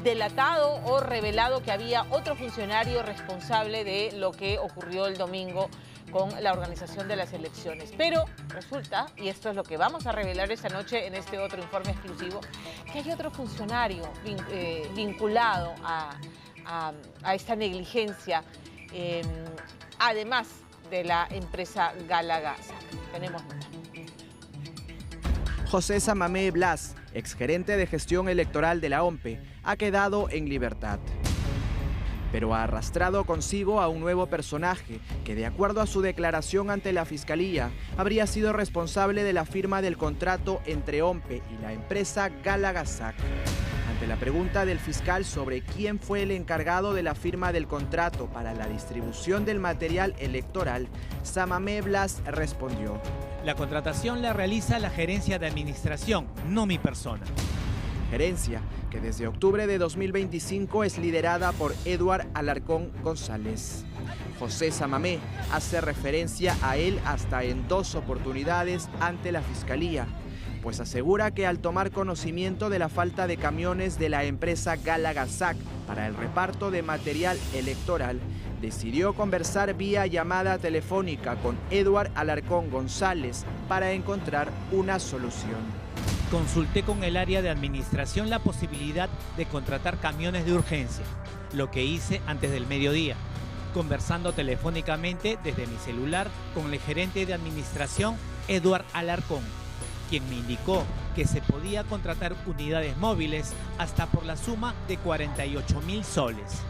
delatado o revelado que había otro funcionario responsable de lo que ocurrió el domingo con la organización de las elecciones. Pero resulta, y esto es lo que vamos a revelar esta noche en este otro informe exclusivo, que hay otro funcionario vinculado a esta negligencia, además de la empresa Galagasa. Tenemos nota. José Samamé Blas, exgerente de gestión electoral de la OMPE, ha quedado en libertad, pero ha arrastrado consigo a un nuevo personaje que, de acuerdo a su declaración ante la Fiscalía, habría sido responsable de la firma del contrato entre OMPE y la empresa Galagasac. Ante la pregunta del fiscal sobre quién fue el encargado de la firma del contrato para la distribución del material electoral, Samamé Blas respondió: la contratación la realiza la gerencia de administración, no mi persona. Gerencia que desde octubre de 2025 es liderada por Eduard Alarcón González. José Samamé hace referencia a él hasta en 2 oportunidades ante la Fiscalía, pues asegura que al tomar conocimiento de la falta de camiones de la empresa Galagasac para el reparto de material electoral, decidió conversar vía llamada telefónica con Eduard Alarcón González para encontrar una solución. Consulté con el área de administración la posibilidad de contratar camiones de urgencia, lo que hice antes del mediodía, conversando telefónicamente desde mi celular con el gerente de administración, Eduard Alarcón, quien me indicó que se podía contratar unidades móviles hasta por la suma de 48.000 soles.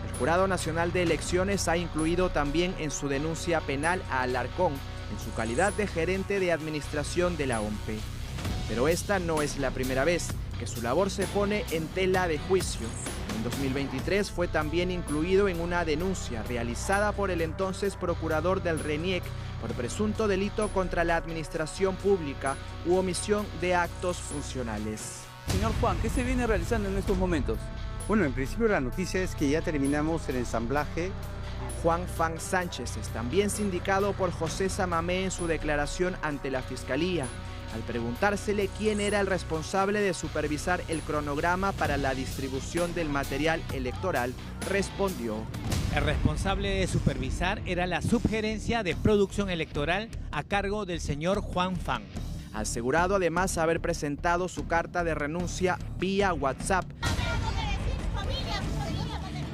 El Jurado Nacional de Elecciones ha incluido también en su denuncia penal a Alarcón en su calidad de gerente de administración de la OMPE. Pero esta no es la primera vez que su labor se pone en tela de juicio. En 2023 fue también incluido en una denuncia realizada por el entonces procurador del RENIEC por presunto delito contra la administración pública u omisión de actos funcionales. Señor Juan, ¿qué se viene realizando en estos momentos? Bueno, en principio la noticia es que ya terminamos el ensamblaje. Juan Fan Sánchez es también sindicado por José Samamé en su declaración ante la Fiscalía. Al preguntársele quién era el responsable de supervisar el cronograma para la distribución del material electoral, respondió: el responsable de supervisar era la Subgerencia de Producción Electoral a cargo del señor Juan Fan. Ha asegurado además haber presentado su carta de renuncia vía WhatsApp.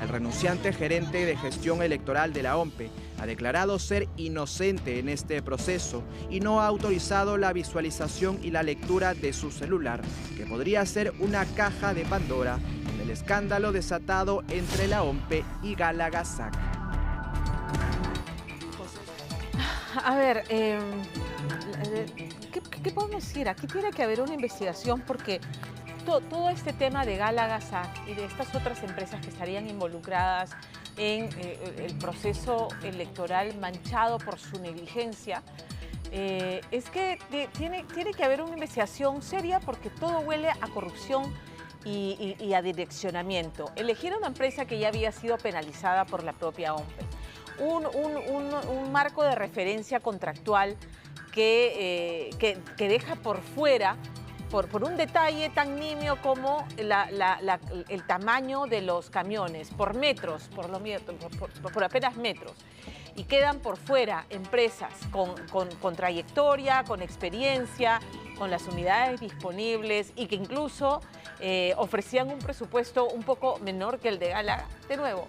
El renunciante gerente de gestión electoral de la OMPE ha declarado ser inocente en este proceso y no ha autorizado la visualización y la lectura de su celular, que podría ser una caja de Pandora en el escándalo desatado entre la OMPE y Gálaga SAC. A ver, ¿qué podemos decir? Aquí tiene que haber una investigación porque todo este tema de Gálaga SAC y de estas otras empresas que estarían involucradas en el proceso electoral manchado por su negligencia, es que tiene que haber una investigación seria porque todo huele a corrupción y a direccionamiento. Elegir a una empresa que ya había sido penalizada por la propia OMPE, un marco de referencia contractual que deja por fuera, por un detalle tan nimio como el tamaño de los camiones, por metros, por apenas metros. Y quedan por fuera empresas con trayectoria, con experiencia, con las unidades disponibles y que incluso ofrecían un presupuesto un poco menor que el de Gálaga. De nuevo,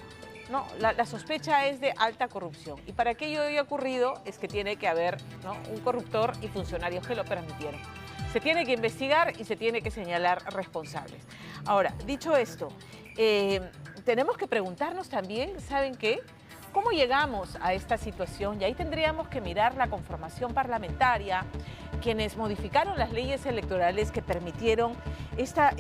no, la sospecha es de alta corrupción. Y para que ello haya ocurrido es que tiene que haber, ¿no?, un corruptor y funcionarios que lo permitieron. Se tiene que investigar y se tiene que señalar responsables. Ahora, dicho esto, tenemos que preguntarnos también, ¿saben qué? ¿Cómo llegamos a esta situación? Y ahí tendríamos que mirar la conformación parlamentaria, quienes modificaron las leyes electorales que permitieron esta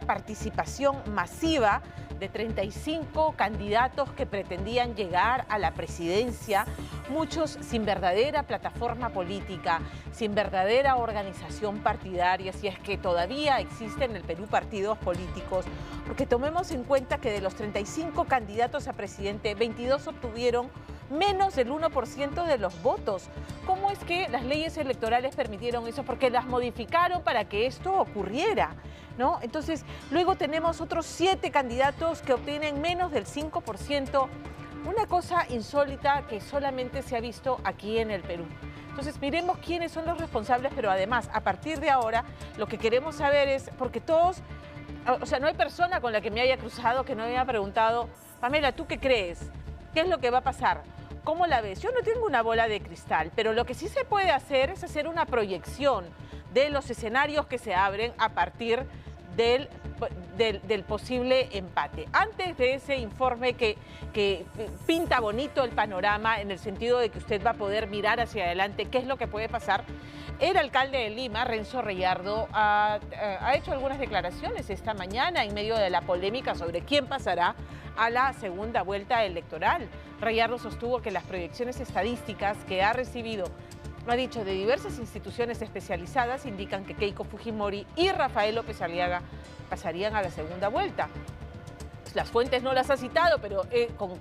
participación masiva de 35 candidatos que pretendían llegar a la presidencia, muchos sin verdadera plataforma política, sin verdadera organización partidaria, si es que todavía existen en el Perú partidos políticos, porque tomemos en cuenta que de los 35 candidatos a presidente, 22 obtuvieron menos del 1% de los votos. ¿Cómo es que las leyes electorales permitieron eso? Porque las modificaron para que esto ocurriera, ¿no? Entonces, luego tenemos otros 7 candidatos que obtienen menos del 5%, una cosa insólita que solamente se ha visto aquí en el Perú. Entonces, miremos quiénes son los responsables, pero además, a partir de ahora, lo que queremos saber es, porque todos, o sea, no hay persona con la que me haya cruzado que no me haya preguntado, Pamela, ¿tú qué crees? ¿Qué es lo que va a pasar? ¿Cómo la ves? Yo no tengo una bola de cristal, pero lo que sí se puede hacer es hacer una proyección de los escenarios que se abren a partir del posible empate. Antes de ese informe que pinta bonito el panorama en el sentido de que usted va a poder mirar hacia adelante qué es lo que puede pasar, el alcalde de Lima, Renzo Reyardo, ha hecho algunas declaraciones esta mañana en medio de la polémica sobre quién pasará a la segunda vuelta electoral. Reyardo sostuvo que las proyecciones estadísticas que ha recibido, ha dicho, de diversas instituciones especializadas indican que Keiko Fujimori y Rafael López Aliaga pasarían a la segunda vuelta. Las fuentes no las ha citado, pero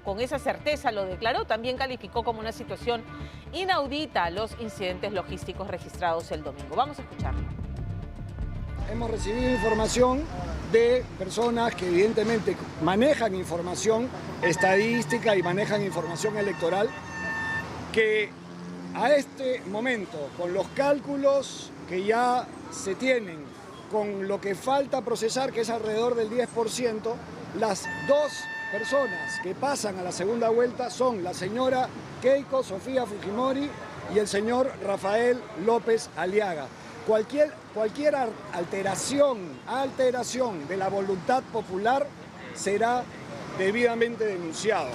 con esa certeza lo declaró. También calificó como una situación inaudita los incidentes logísticos registrados el domingo. Vamos a escucharlo. Hemos recibido información de personas que evidentemente manejan información estadística y manejan información electoral, que a este momento, con los cálculos que ya se tienen, con lo que falta procesar, que es alrededor del 10%, las dos personas que pasan a la segunda vuelta son la señora Keiko Sofía Fujimori y el señor Rafael López Aliaga. Cualquier alteración de la voluntad popular será debidamente denunciado.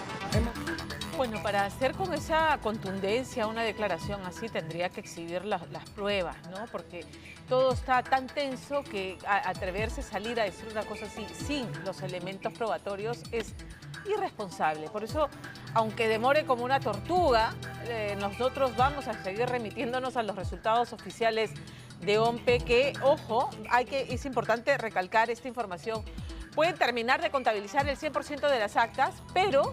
Bueno, para hacer con esa contundencia una declaración así tendría que exhibir las pruebas, ¿no? Porque todo está tan tenso que atreverse a salir a decir una cosa así sin los elementos probatorios es irresponsable. Por eso, aunque demore como una tortuga, nosotros vamos a seguir remitiéndonos a los resultados oficiales de OMPE que, ojo, es importante recalcar esta información. Pueden terminar de contabilizar el 100% de las actas, pero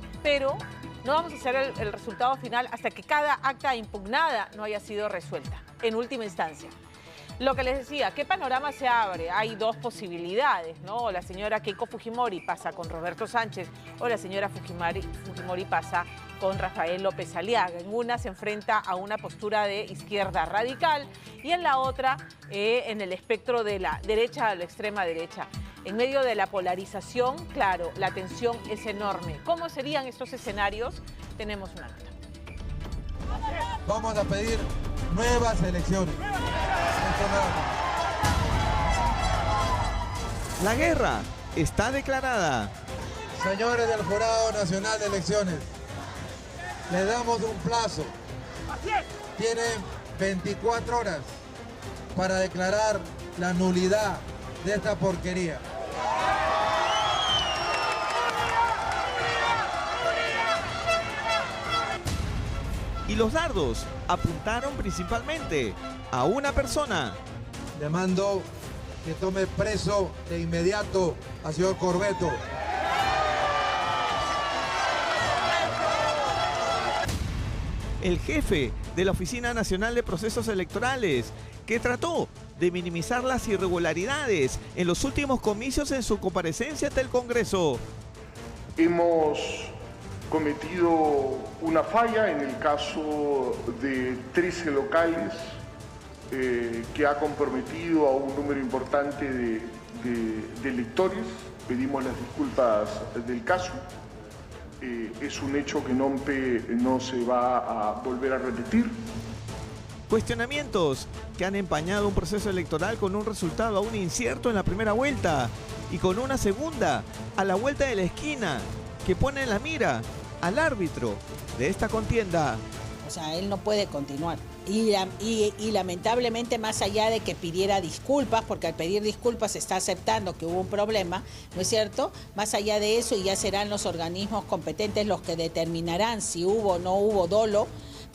no vamos a hacer el resultado final hasta que cada acta impugnada no haya sido resuelta, en última instancia. Lo que les decía, ¿qué panorama se abre? Hay dos posibilidades, ¿no? La señora Keiko Fujimori pasa con Roberto Sánchez o la señora Fujimori pasa con Rafael López Aliaga. En una se enfrenta a una postura de izquierda radical y en la otra en el espectro de la derecha a la extrema derecha. En medio de la polarización, claro, la tensión es enorme. ¿Cómo serían estos escenarios? Tenemos una nota. Vamos a pedir nuevas elecciones. La guerra está declarada. Señores del Jurado Nacional de Elecciones, les damos un plazo. Tienen 24 horas para declarar la nulidad de esta porquería. Y los dardos apuntaron principalmente a una persona. Le mando que tome preso de inmediato al señor Corbeto. El jefe de la Oficina Nacional de Procesos Electorales, que trató de minimizar las irregularidades en los últimos comicios en su comparecencia ante el Congreso. Hemos cometido una falla en el caso de 13 locales que ha comprometido a un número importante de electores. Pedimos las disculpas del caso. Es un hecho que no se va a volver a repetir. Cuestionamientos que han empañado un proceso electoral con un resultado aún incierto en la primera vuelta y con una segunda a la vuelta de la esquina que pone en la mira al árbitro de esta contienda. O sea, él no puede continuar. Y lamentablemente, más allá de que pidiera disculpas, porque al pedir disculpas está aceptando que hubo un problema, ¿no es cierto? Más allá de eso, y ya serán los organismos competentes los que determinarán si hubo o no hubo dolo,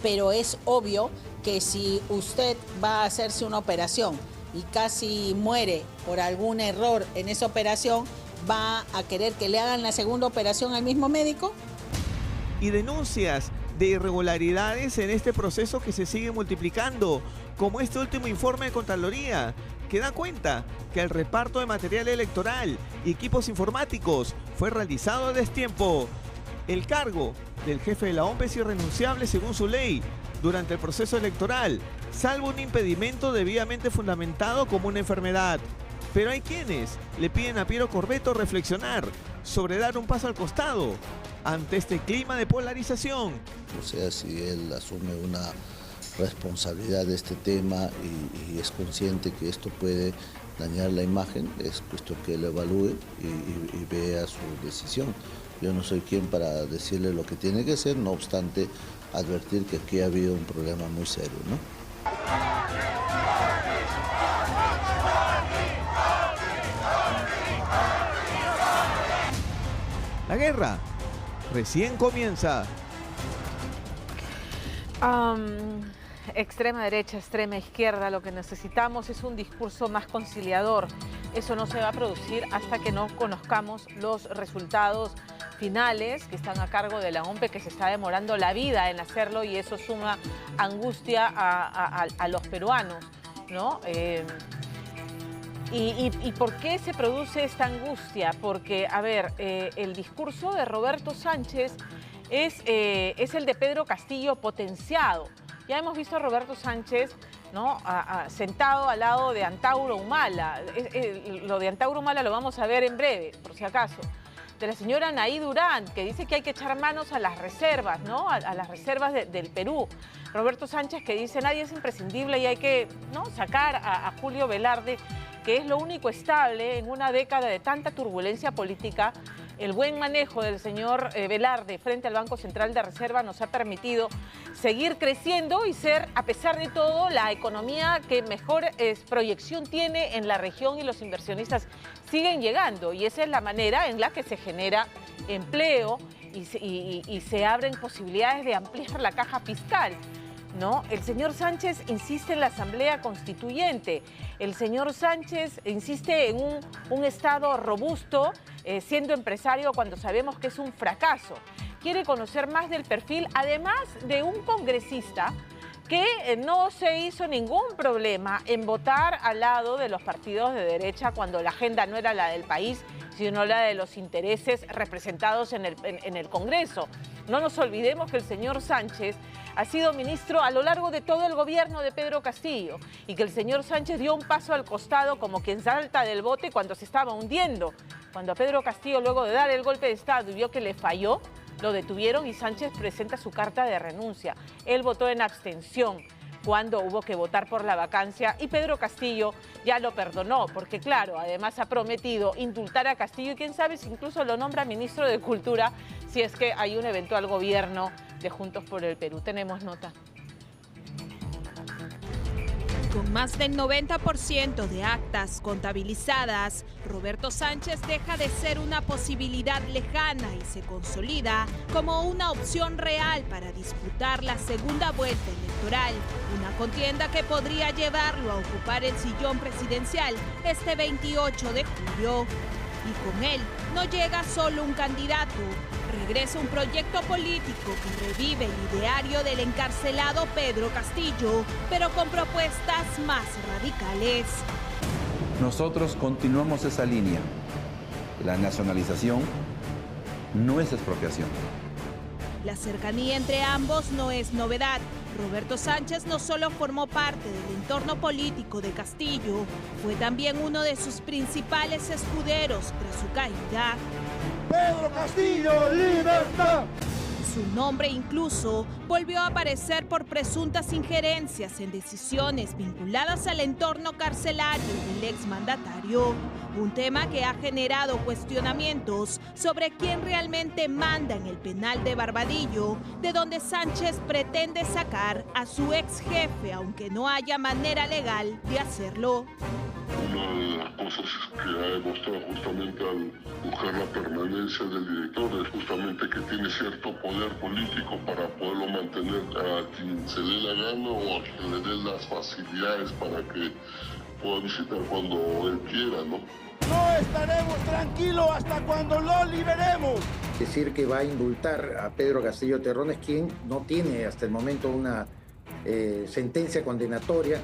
pero es obvio que si usted va a hacerse una operación y casi muere por algún error en esa operación, ¿va a querer que le hagan la segunda operación al mismo médico? Y denuncias de irregularidades en este proceso que se sigue multiplicando, como este último informe de Contraloría, que da cuenta que el reparto de material electoral y equipos informáticos fue realizado a destiempo. El cargo del jefe de la OMP es irrenunciable según su ley durante el proceso electoral, salvo un impedimento debidamente fundamentado como una enfermedad. Pero hay quienes le piden a Piero Corbeto reflexionar sobre dar un paso al costado ante este clima de polarización. O sea, si él asume una responsabilidad de este tema y es consciente que esto puede dañar la imagen, es cuestión que él evalúe y vea su decisión. Yo no soy quien para decirle lo que tiene que hacer, no obstante advertir que aquí ha habido un problema muy serio, ¿no? La guerra recién comienza. Extrema derecha, extrema izquierda, lo que necesitamos es un discurso más conciliador. Eso no se va a producir hasta que no conozcamos los resultados finales que están a cargo de la OMP, que se está demorando la vida en hacerlo, y eso suma angustia a los peruanos, ¿no? ¿Y por qué se produce esta angustia? Porque, a ver, el discurso de Roberto Sánchez es el de Pedro Castillo potenciado. Ya hemos visto a Roberto Sánchez, ¿no?, sentado al lado de Antauro Humala. Lo de Antauro Humala lo vamos a ver en breve, por si acaso. De la señora Anaí Durán, que dice que hay que echar manos a las reservas, ¿no?, a las reservas del Perú. Roberto Sánchez, que dice nadie es imprescindible y hay que, ¿no?, sacar a Julio Velarde, que es lo único estable en una década de tanta turbulencia política. El buen manejo del señor Velarde frente al Banco Central de Reserva nos ha permitido seguir creciendo y ser, a pesar de todo, la economía que mejor proyección tiene en la región, y los inversionistas siguen llegando. Y esa es la manera en la que se genera empleo y se abren posibilidades de ampliar la caja fiscal, ¿no? El señor Sánchez insiste en la Asamblea Constituyente. El señor Sánchez insiste en un Estado robusto, siendo empresario cuando sabemos que es un fracaso. Quiere conocer más del perfil, además de un congresista que no se hizo ningún problema en votar al lado de los partidos de derecha cuando la agenda no era la del país, sino la de los intereses representados en el Congreso. No nos olvidemos que el señor Sánchez ha sido ministro a lo largo de todo el gobierno de Pedro Castillo y que el señor Sánchez dio un paso al costado como quien salta del bote cuando se estaba hundiendo. Cuando a Pedro Castillo, luego de dar el golpe de Estado y vio que le falló, lo detuvieron y Sánchez presenta su carta de renuncia. Él votó en abstención cuando hubo que votar por la vacancia y Pedro Castillo ya lo perdonó, porque claro, además ha prometido indultar a Castillo y quién sabe si incluso lo nombra ministro de Cultura si es que hay un eventual gobierno de Juntos por el Perú. Tenemos nota. Con más del 90% de actas contabilizadas, Roberto Sánchez deja de ser una posibilidad lejana y se consolida como una opción real para disputar la segunda vuelta electoral, una contienda que podría llevarlo a ocupar el sillón presidencial este 28 de julio. Y con él no llega solo un candidato, regresa un proyecto político que revive el ideario del encarcelado Pedro Castillo, pero con propuestas más radicales. Nosotros continuamos esa línea. La nacionalización no es expropiación. La cercanía entre ambos no es novedad. Roberto Sánchez no solo formó parte del entorno político de Castillo, fue también uno de sus principales escuderos tras su caída. ¡Pedro Castillo, libertad! Su nombre incluso volvió a aparecer por presuntas injerencias en decisiones vinculadas al entorno carcelario del exmandatario. Un tema que ha generado cuestionamientos sobre quién realmente manda en el penal de Barbadillo, de donde Sánchez pretende sacar a su ex jefe, aunque no haya manera legal de hacerlo. Una de las cosas que ha demostrado justamente al buscar la permanencia del director es justamente que tiene cierto poder político para poderlo mantener a quien se dé la gana o a quien le dé las facilidades para que pueda visitar cuando él quiera, ¿no? No estaremos tranquilos hasta cuando lo liberemos. Decir que va a indultar a Pedro Castillo Terrones, quien no tiene hasta el momento una sentencia condenatoria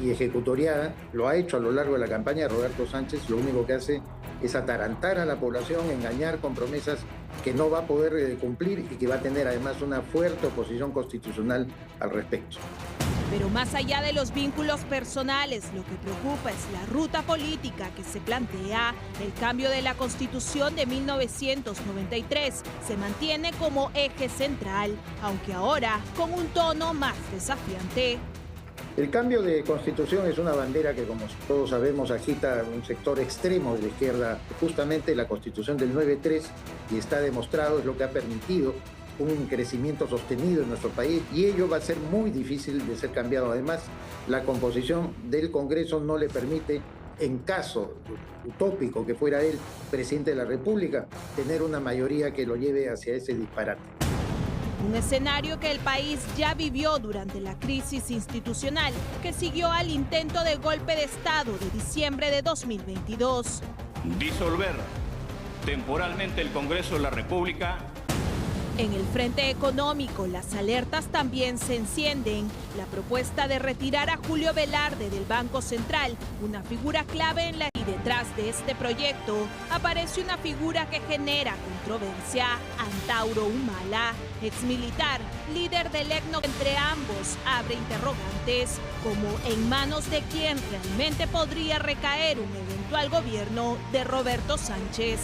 y ejecutoriada, lo ha hecho a lo largo de la campaña de Roberto Sánchez. Lo único que hace es atarantar a la población, engañar con promesas que no va a poder cumplir y que va a tener además una fuerte oposición constitucional al respecto. Pero más allá de los vínculos personales, lo que preocupa es la ruta política que se plantea. El cambio de la Constitución de 1993 se mantiene como eje central, aunque ahora con un tono más desafiante. El cambio de constitución es una bandera que, como todos sabemos, agita un sector extremo de la izquierda. Justamente la constitución del 93, y está demostrado, es lo que ha permitido un crecimiento sostenido en nuestro país, y ello va a ser muy difícil de ser cambiado. Además, la composición del Congreso no le permite, en caso utópico que fuera él presidente de la República, tener una mayoría que lo lleve hacia ese disparate. Un escenario que el país ya vivió durante la crisis institucional que siguió al intento de golpe de Estado de diciembre de 2022. Disolver temporalmente el Congreso de la República. En el frente económico, las alertas también se encienden. La propuesta de retirar a Julio Velarde del Banco Central, una figura clave en la... Y detrás de este proyecto aparece una figura que genera controversia, Antauro Humala, exmilitar, líder del ECNO. Entre ambos abre interrogantes, como en manos de quién realmente podría recaer un eventual gobierno de Roberto Sánchez.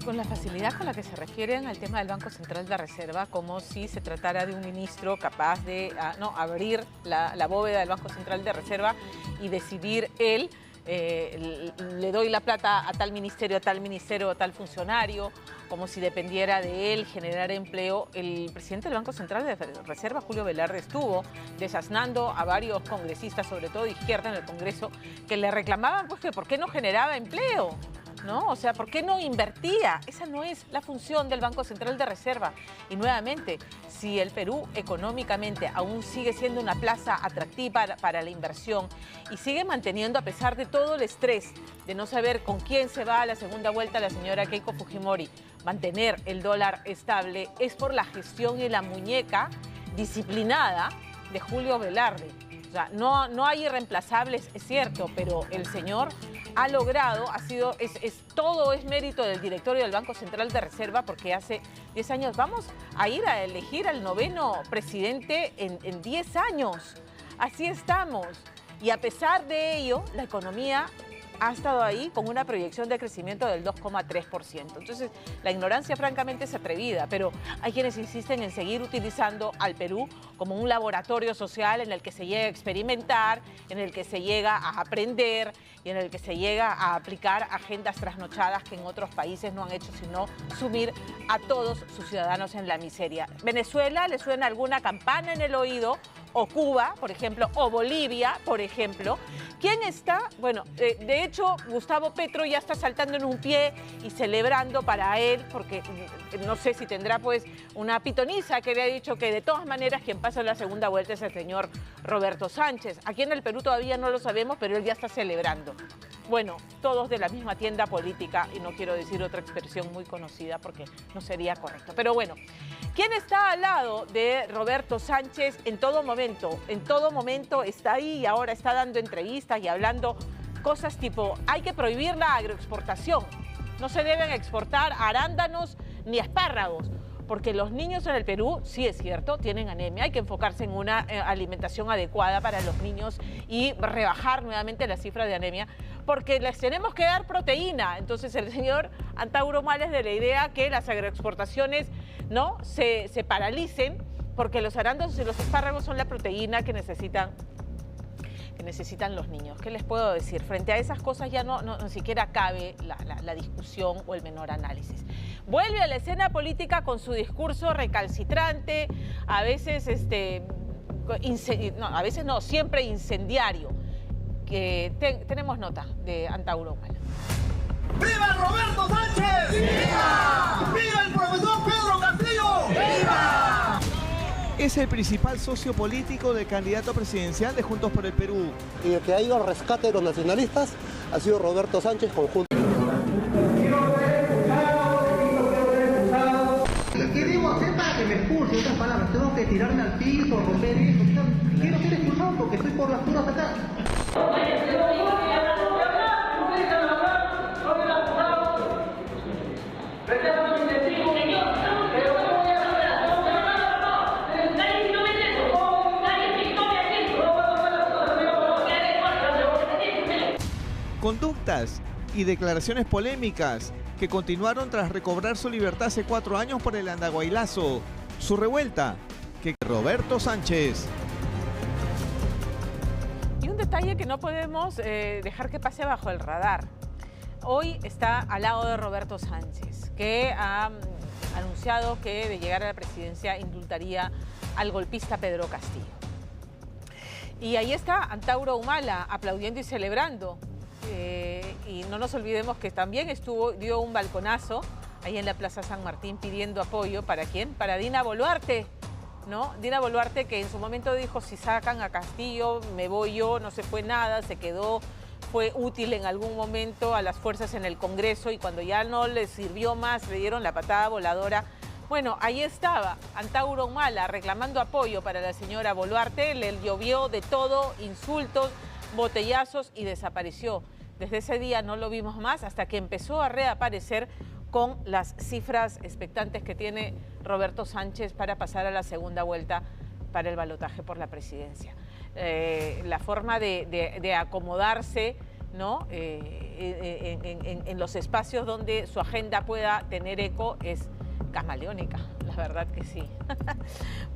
Con la facilidad con la que se refieren al tema del Banco Central de Reserva, como si se tratara de un ministro capaz de abrir la bóveda del Banco Central de Reserva y decidir él, le doy la plata a tal ministerio, a tal funcionario, como si dependiera de él generar empleo. El presidente del Banco Central de Reserva, Julio Velarde, estuvo desaznando a varios congresistas, sobre todo de izquierda en el Congreso, que le reclamaban pues que por qué no generaba empleo. ¿no? O sea, ¿por qué no invertía? Esa no es la función del Banco Central de Reserva. Y nuevamente, si el Perú económicamente aún sigue siendo una plaza atractiva para la inversión y sigue manteniendo, a pesar de todo el estrés de no saber con quién se va a la segunda vuelta la señora Keiko Fujimori, mantener el dólar estable, es por la gestión y la muñeca disciplinada de Julio Velarde. O sea, no hay irreemplazables, es cierto, pero el señor ha logrado, todo es mérito del directorio del Banco Central de Reserva, porque hace 10 años vamos a ir a elegir al 9º presidente en 10 años. Así estamos. Y a pesar de ello, la economía ha estado ahí con una proyección de crecimiento del 2,3%. Entonces, la ignorancia francamente es atrevida, pero hay quienes insisten en seguir utilizando al Perú como un laboratorio social en el que se llega a experimentar, en el que se llega a aprender y en el que se llega a aplicar agendas trasnochadas que en otros países no han hecho sino sumir a todos sus ciudadanos en la miseria. ¿Venezuela le suena alguna campana en el oído? O Cuba, por ejemplo, o Bolivia, por ejemplo. ¿Quién está? Bueno, de hecho, Gustavo Petro ya está saltando en un pie y celebrando para él, porque no sé si tendrá pues una pitoniza que le ha dicho que de todas maneras quien pasa en la segunda vuelta es el señor Roberto Sánchez. Aquí en el Perú todavía no lo sabemos, pero él ya está celebrando. Bueno, todos de la misma tienda política, y no quiero decir otra expresión muy conocida porque no sería correcto. Pero bueno, ¿quién está al lado de Roberto Sánchez en todo momento? En todo momento está ahí y ahora está dando entrevistas y hablando cosas tipo, hay que prohibir la agroexportación. No se deben exportar arándanos ni espárragos, porque los niños en el Perú, sí es cierto, tienen anemia. Hay que enfocarse en una alimentación adecuada para los niños y rebajar nuevamente la cifra de anemia, porque les tenemos que dar proteína. Entonces el señor Antauro Humala es de la idea que las agroexportaciones no se paralicen, porque los arándanos y los espárragos son la proteína que necesitan los niños. ¿Qué les puedo decir? Frente a esas cosas ya no siquiera cabe la discusión o el menor análisis. Vuelve a la escena política con su discurso recalcitrante, a veces siempre incendiario. Tenemos nota de Antauro Humala. ¡Viva Roberto Sánchez! ¡Viva! ¡Viva el profesor Pedro Castillo! ¡Viva! Es el principal socio político del candidato presidencial de Juntos por el Perú. Y el que ha ido al rescate de los nacionalistas ha sido Roberto Sánchez con Juntos. ¿Qué debo hacer para que me expulse? En otras palabras, tengo que tirarme al piso, romper eso. Quiero ser expulsado porque estoy por las puras acá. Conductas y declaraciones polémicas que continuaron tras recobrar su libertad hace 4 años por el Andahuaylazo. Su revuelta, que Roberto Sánchez. Y un detalle que no podemos dejar que pase bajo el radar. Hoy está al lado de Roberto Sánchez, que ha anunciado que de llegar a la presidencia indultaría al golpista Pedro Castillo. Y ahí está Antauro Humala aplaudiendo y celebrando. Y no nos olvidemos que también dio un balconazo ahí en la Plaza San Martín pidiendo apoyo. ¿Para quién? Para Dina Boluarte, ¿no? Dina Boluarte, que en su momento dijo, si sacan a Castillo, me voy yo, no se fue nada, se quedó, fue útil en algún momento a las fuerzas en el Congreso y cuando ya no les sirvió más, le dieron la patada voladora. Bueno, ahí estaba Antauro Humala reclamando apoyo para la señora Boluarte, le llovió de todo, insultos, botellazos y desapareció. Desde ese día no lo vimos más hasta que empezó a reaparecer con las cifras expectantes que tiene Roberto Sánchez para pasar a la segunda vuelta para el balotaje por la presidencia. La forma de acomodarse, ¿no? En los espacios donde su agenda pueda tener eco es camaleónica, la verdad que sí.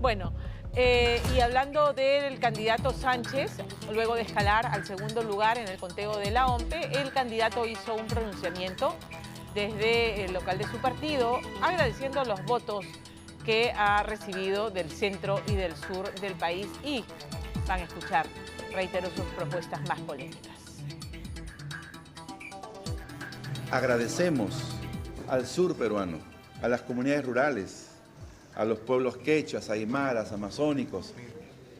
Bueno, y hablando del candidato Sánchez, luego de escalar al segundo lugar en el conteo de la OMPE, el candidato hizo un pronunciamiento desde el local de su partido, agradeciendo los votos que ha recibido del centro y del sur del país y van a escuchar, reitero, sus propuestas más polémicas. agradecemos al sur peruano, a las comunidades rurales, a los pueblos quechuas, aymaras, amazónicos.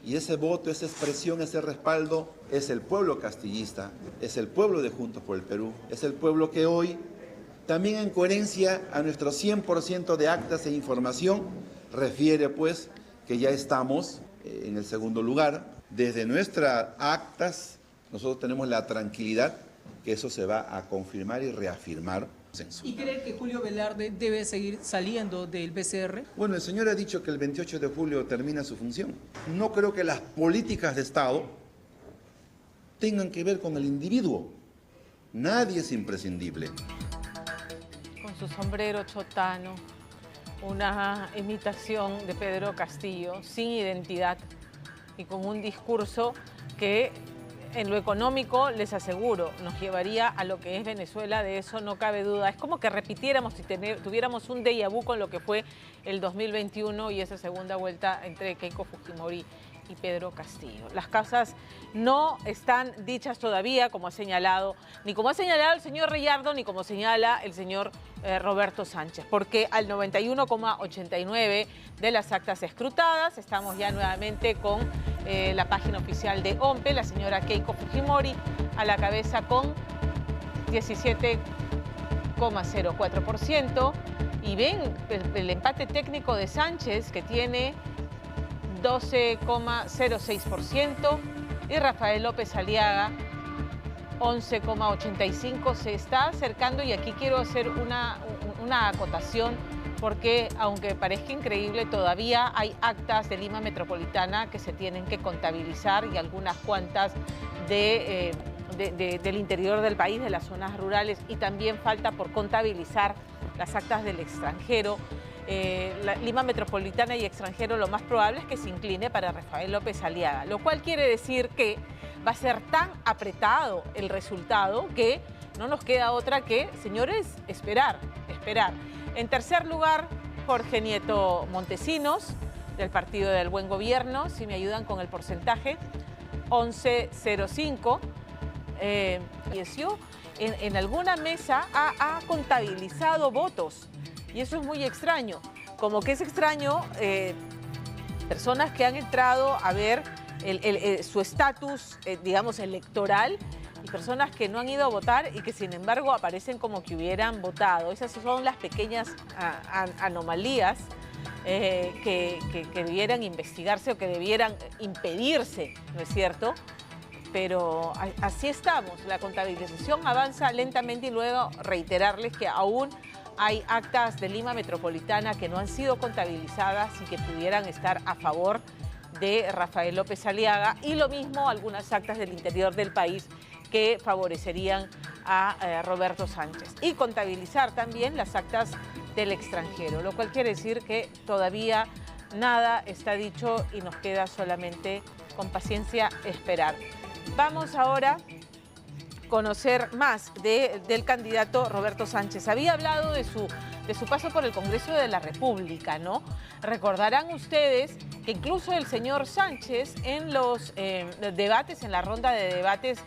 Y ese voto, esa expresión, ese respaldo es el pueblo castillista, es el pueblo de Juntos por el Perú, es el pueblo que hoy, también en coherencia a nuestro 100% de actas e información, refiere pues que ya estamos en el segundo lugar. Desde nuestras actas nosotros tenemos la tranquilidad que eso se va a confirmar y reafirmar. ¿Y cree que Julio Velarde debe seguir saliendo del BCR? Bueno, el señor ha dicho que el 28 de julio termina su función. No creo que las políticas de Estado tengan que ver con el individuo. Nadie es imprescindible. Con su sombrero chotano, una imitación de Pedro Castillo, sin identidad y con un discurso que en lo económico, les aseguro, nos llevaría a lo que es Venezuela, de eso no cabe duda. Es como que repitiéramos y tuviéramos un déjà vu con lo que fue el 2021 y esa segunda vuelta entre Keiko Fujimori y Pedro Castillo. Las causas no están dichas todavía, como ha señalado, ni como ha señalado el señor Reyardo, ni como señala el señor Roberto Sánchez, porque al 91,89% de las actas escrutadas, estamos ya nuevamente con la página oficial de OMPE, la señora Keiko Fujimori a la cabeza con 17,04%, y ven el empate técnico de Sánchez, que tiene 12,06%, y Rafael López Aliaga 11,85%. Se está acercando, y aquí quiero hacer una acotación, porque aunque parezca increíble, todavía hay actas de Lima Metropolitana que se tienen que contabilizar y algunas cuantas del interior del país, de las zonas rurales, y también falta por contabilizar las actas del extranjero. La Lima Metropolitana y extranjero, lo más probable es que se incline para Rafael López Aliaga, lo cual quiere decir que va a ser tan apretado el resultado que no nos queda otra que, señores, esperar. En tercer lugar, Jorge Nieto Montesinos, del Partido del Buen Gobierno, si me ayudan con el porcentaje, 11,05%. En alguna mesa ha contabilizado votos, y eso es muy extraño. Como que es extraño personas que han entrado a ver su estatus, digamos, electoral, y personas que no han ido a votar y que sin embargo aparecen como que hubieran votado. Esas son las pequeñas anomalías que debieran investigarse o que debieran impedirse, ¿no es cierto? Pero así estamos, la contabilización avanza lentamente, y luego reiterarles que aún hay actas de Lima Metropolitana que no han sido contabilizadas y que pudieran estar a favor de Rafael López Aliaga, y lo mismo algunas actas del interior del país que favorecerían a Roberto Sánchez, y contabilizar también las actas del extranjero, lo cual quiere decir que todavía nada está dicho y nos queda solamente con paciencia esperar. Vamos ahora a conocer más del candidato Roberto Sánchez. Había hablado de su paso por el Congreso de la República, ¿no? Recordarán ustedes que incluso el señor Sánchez en los debates, en la ronda de debates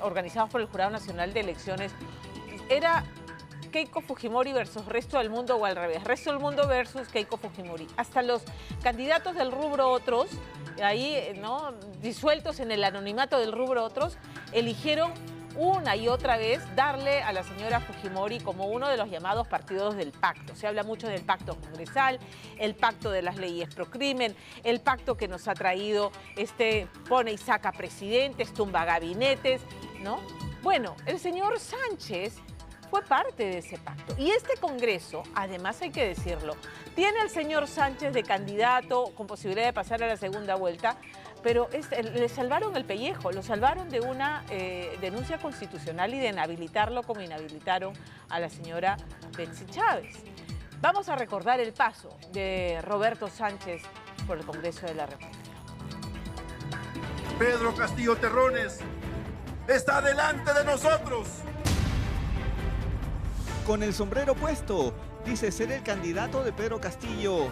organizados por el Jurado Nacional de Elecciones, era Keiko Fujimori versus resto del mundo, o al revés, resto del mundo versus Keiko Fujimori. Hasta los candidatos del rubro otros, ahí, ¿no?, disueltos en el anonimato del rubro otros, eligieron una y otra vez darle a la señora Fujimori como uno de los llamados partidos del pacto. Se habla mucho del pacto congresal, el pacto de las leyes pro crimen, el pacto que nos ha traído pone y saca presidentes, tumba gabinetes, ¿no? Bueno, el señor Sánchez fue parte de ese pacto. Y este Congreso, además hay que decirlo, tiene al señor Sánchez de candidato con posibilidad de pasar a la segunda vuelta, pero le salvaron el pellejo, lo salvaron de una denuncia constitucional y de inhabilitarlo como inhabilitaron a la señora Betsy Chávez. Vamos a recordar el paso de Roberto Sánchez por el Congreso de la República. Pedro Castillo Terrones está delante de nosotros. Con el sombrero puesto, dice ser el candidato de Pedro Castillo.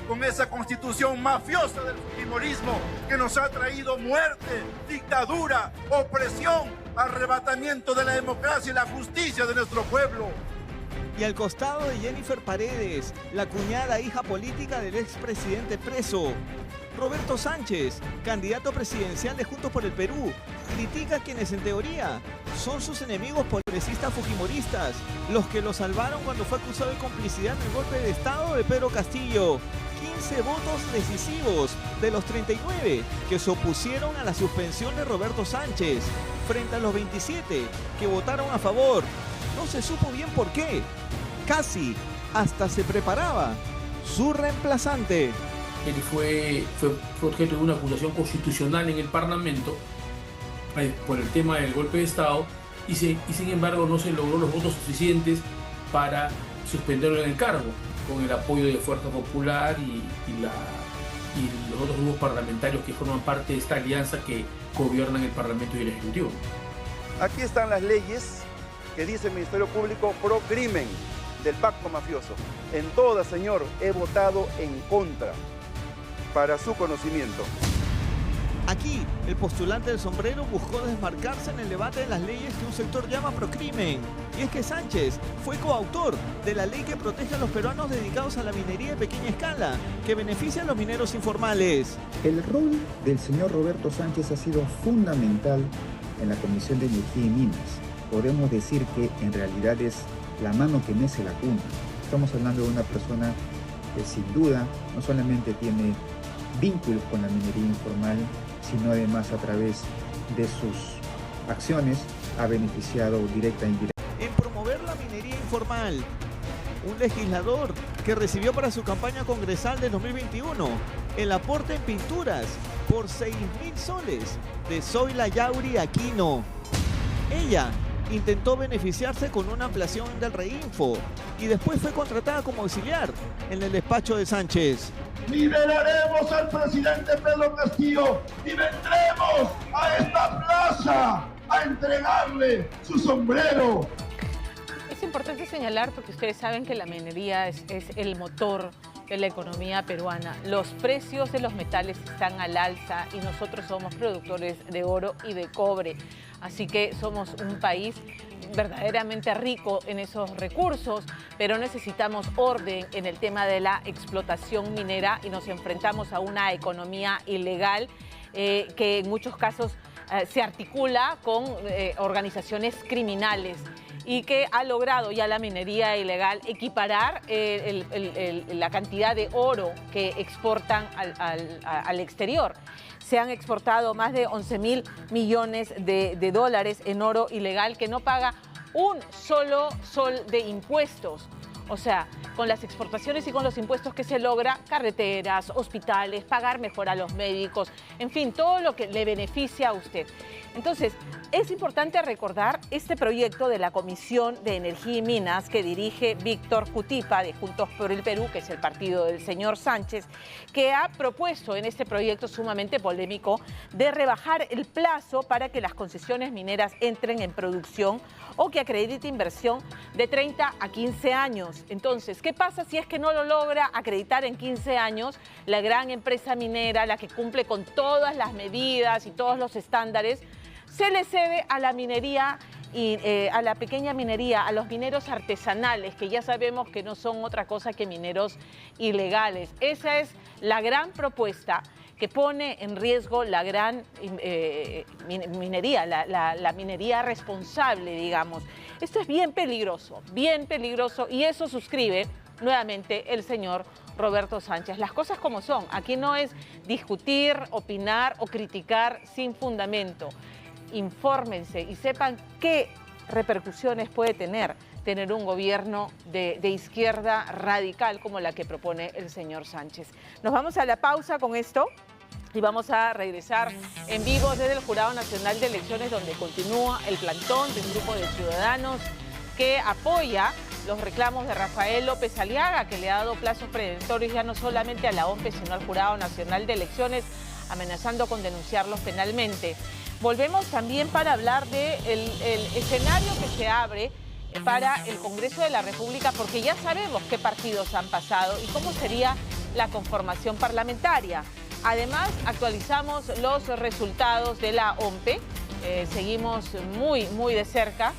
con esa constitución mafiosa del fujimorismo que nos ha traído muerte, dictadura, opresión, arrebatamiento de la democracia y la justicia de nuestro pueblo. Y al costado de Jennifer Paredes, la cuñada hija política del expresidente preso, Roberto Sánchez, candidato presidencial de Juntos por el Perú, critica a quienes en teoría son sus enemigos progresistas fujimoristas, los que lo salvaron cuando fue acusado de complicidad en el golpe de Estado de Pedro Castillo. 15 votos decisivos de los 39 que se opusieron a la suspensión de Roberto Sánchez, frente a los 27 que votaron a favor. No se supo bien por qué. Casi hasta se preparaba su reemplazante. Él fue objeto de una acusación constitucional en el Parlamento por el tema del golpe de Estado y sin embargo no se logró los votos suficientes para suspenderlo en el cargo, con el apoyo de Fuerza Popular y los otros grupos parlamentarios que forman parte de esta alianza que gobiernan el Parlamento y el Ejecutivo. Aquí están las leyes que dice el Ministerio Público pro crimen del pacto mafioso. En todas, señor, he votado en contra, para su conocimiento. Aquí, el postulante del sombrero buscó desmarcarse en el debate de las leyes que un sector llama procrimen. Y es que Sánchez fue coautor de la ley que protege a los peruanos dedicados a la minería de pequeña escala, que beneficia a los mineros informales. El rol del señor Roberto Sánchez ha sido fundamental en la Comisión de Energía y Minas. Podemos decir que en realidad es la mano que mece la cuna. Estamos hablando de una persona que sin duda no solamente tiene vínculos con la minería informal, sino además a través de sus acciones ha beneficiado directa e indirecta. En promover la minería informal, un legislador que recibió para su campaña congresal de 2021 el aporte en pinturas por 6.000 soles de Zoila Yauri Aquino. Ella intentó beneficiarse con una ampliación del Reinfo y después fue contratada como auxiliar en el despacho de Sánchez. Liberaremos al presidente Pedro Castillo y vendremos a esta plaza a entregarle su sombrero. Es importante señalar, porque ustedes saben que la minería es el motor de la economía peruana. Los precios de los metales están al alza y nosotros somos productores de oro y de cobre. Así que somos un país verdaderamente rico en esos recursos, pero necesitamos orden en el tema de la explotación minera y nos enfrentamos a una economía ilegal que en muchos casos se articula con organizaciones criminales y que ha logrado ya la minería ilegal equiparar la cantidad de oro que exportan al exterior. Se han exportado más de 11.000 millones de dólares en oro ilegal que no paga un solo sol de impuestos. O sea, con las exportaciones y con los impuestos que se logra, carreteras, hospitales, pagar mejor a los médicos, en fin, todo lo que le beneficia a usted. Entonces, es importante recordar este proyecto de la Comisión de Energía y Minas que dirige Víctor Cutipa de Juntos por el Perú, que es el partido del señor Sánchez, que ha propuesto en este proyecto sumamente polémico de rebajar el plazo para que las concesiones mineras entren en producción o que acredite inversión de 30 a 15 años. Entonces, ¿qué pasa si es que no lo logra acreditar en 15 años la gran empresa minera, la que cumple con todas las medidas y todos los estándares? Se le cede a la minería y a la pequeña minería, a los mineros artesanales, que ya sabemos que no son otra cosa que mineros ilegales. Esa es la gran propuesta que pone en riesgo la gran minería, la minería responsable, digamos. Esto es bien peligroso, y eso suscribe nuevamente el señor Roberto Sánchez. Las cosas como son, aquí no es discutir, opinar o criticar sin fundamento. Infórmense y sepan qué repercusiones puede tener un gobierno de izquierda radical como la que propone el señor Sánchez. Nos vamos a la pausa con esto y vamos a regresar en vivo desde el Jurado Nacional de Elecciones, donde continúa el plantón de un grupo de ciudadanos que apoya los reclamos de Rafael López Aliaga, que le ha dado plazos preventorios ya no solamente a la OMPE, sino al Jurado Nacional de Elecciones, amenazando con denunciarlos penalmente. Volvemos también para hablar del escenario que se abre para el Congreso de la República, porque ya sabemos qué partidos han pasado y cómo sería la conformación parlamentaria. Además, actualizamos los resultados de la OMPE. Seguimos muy de cerca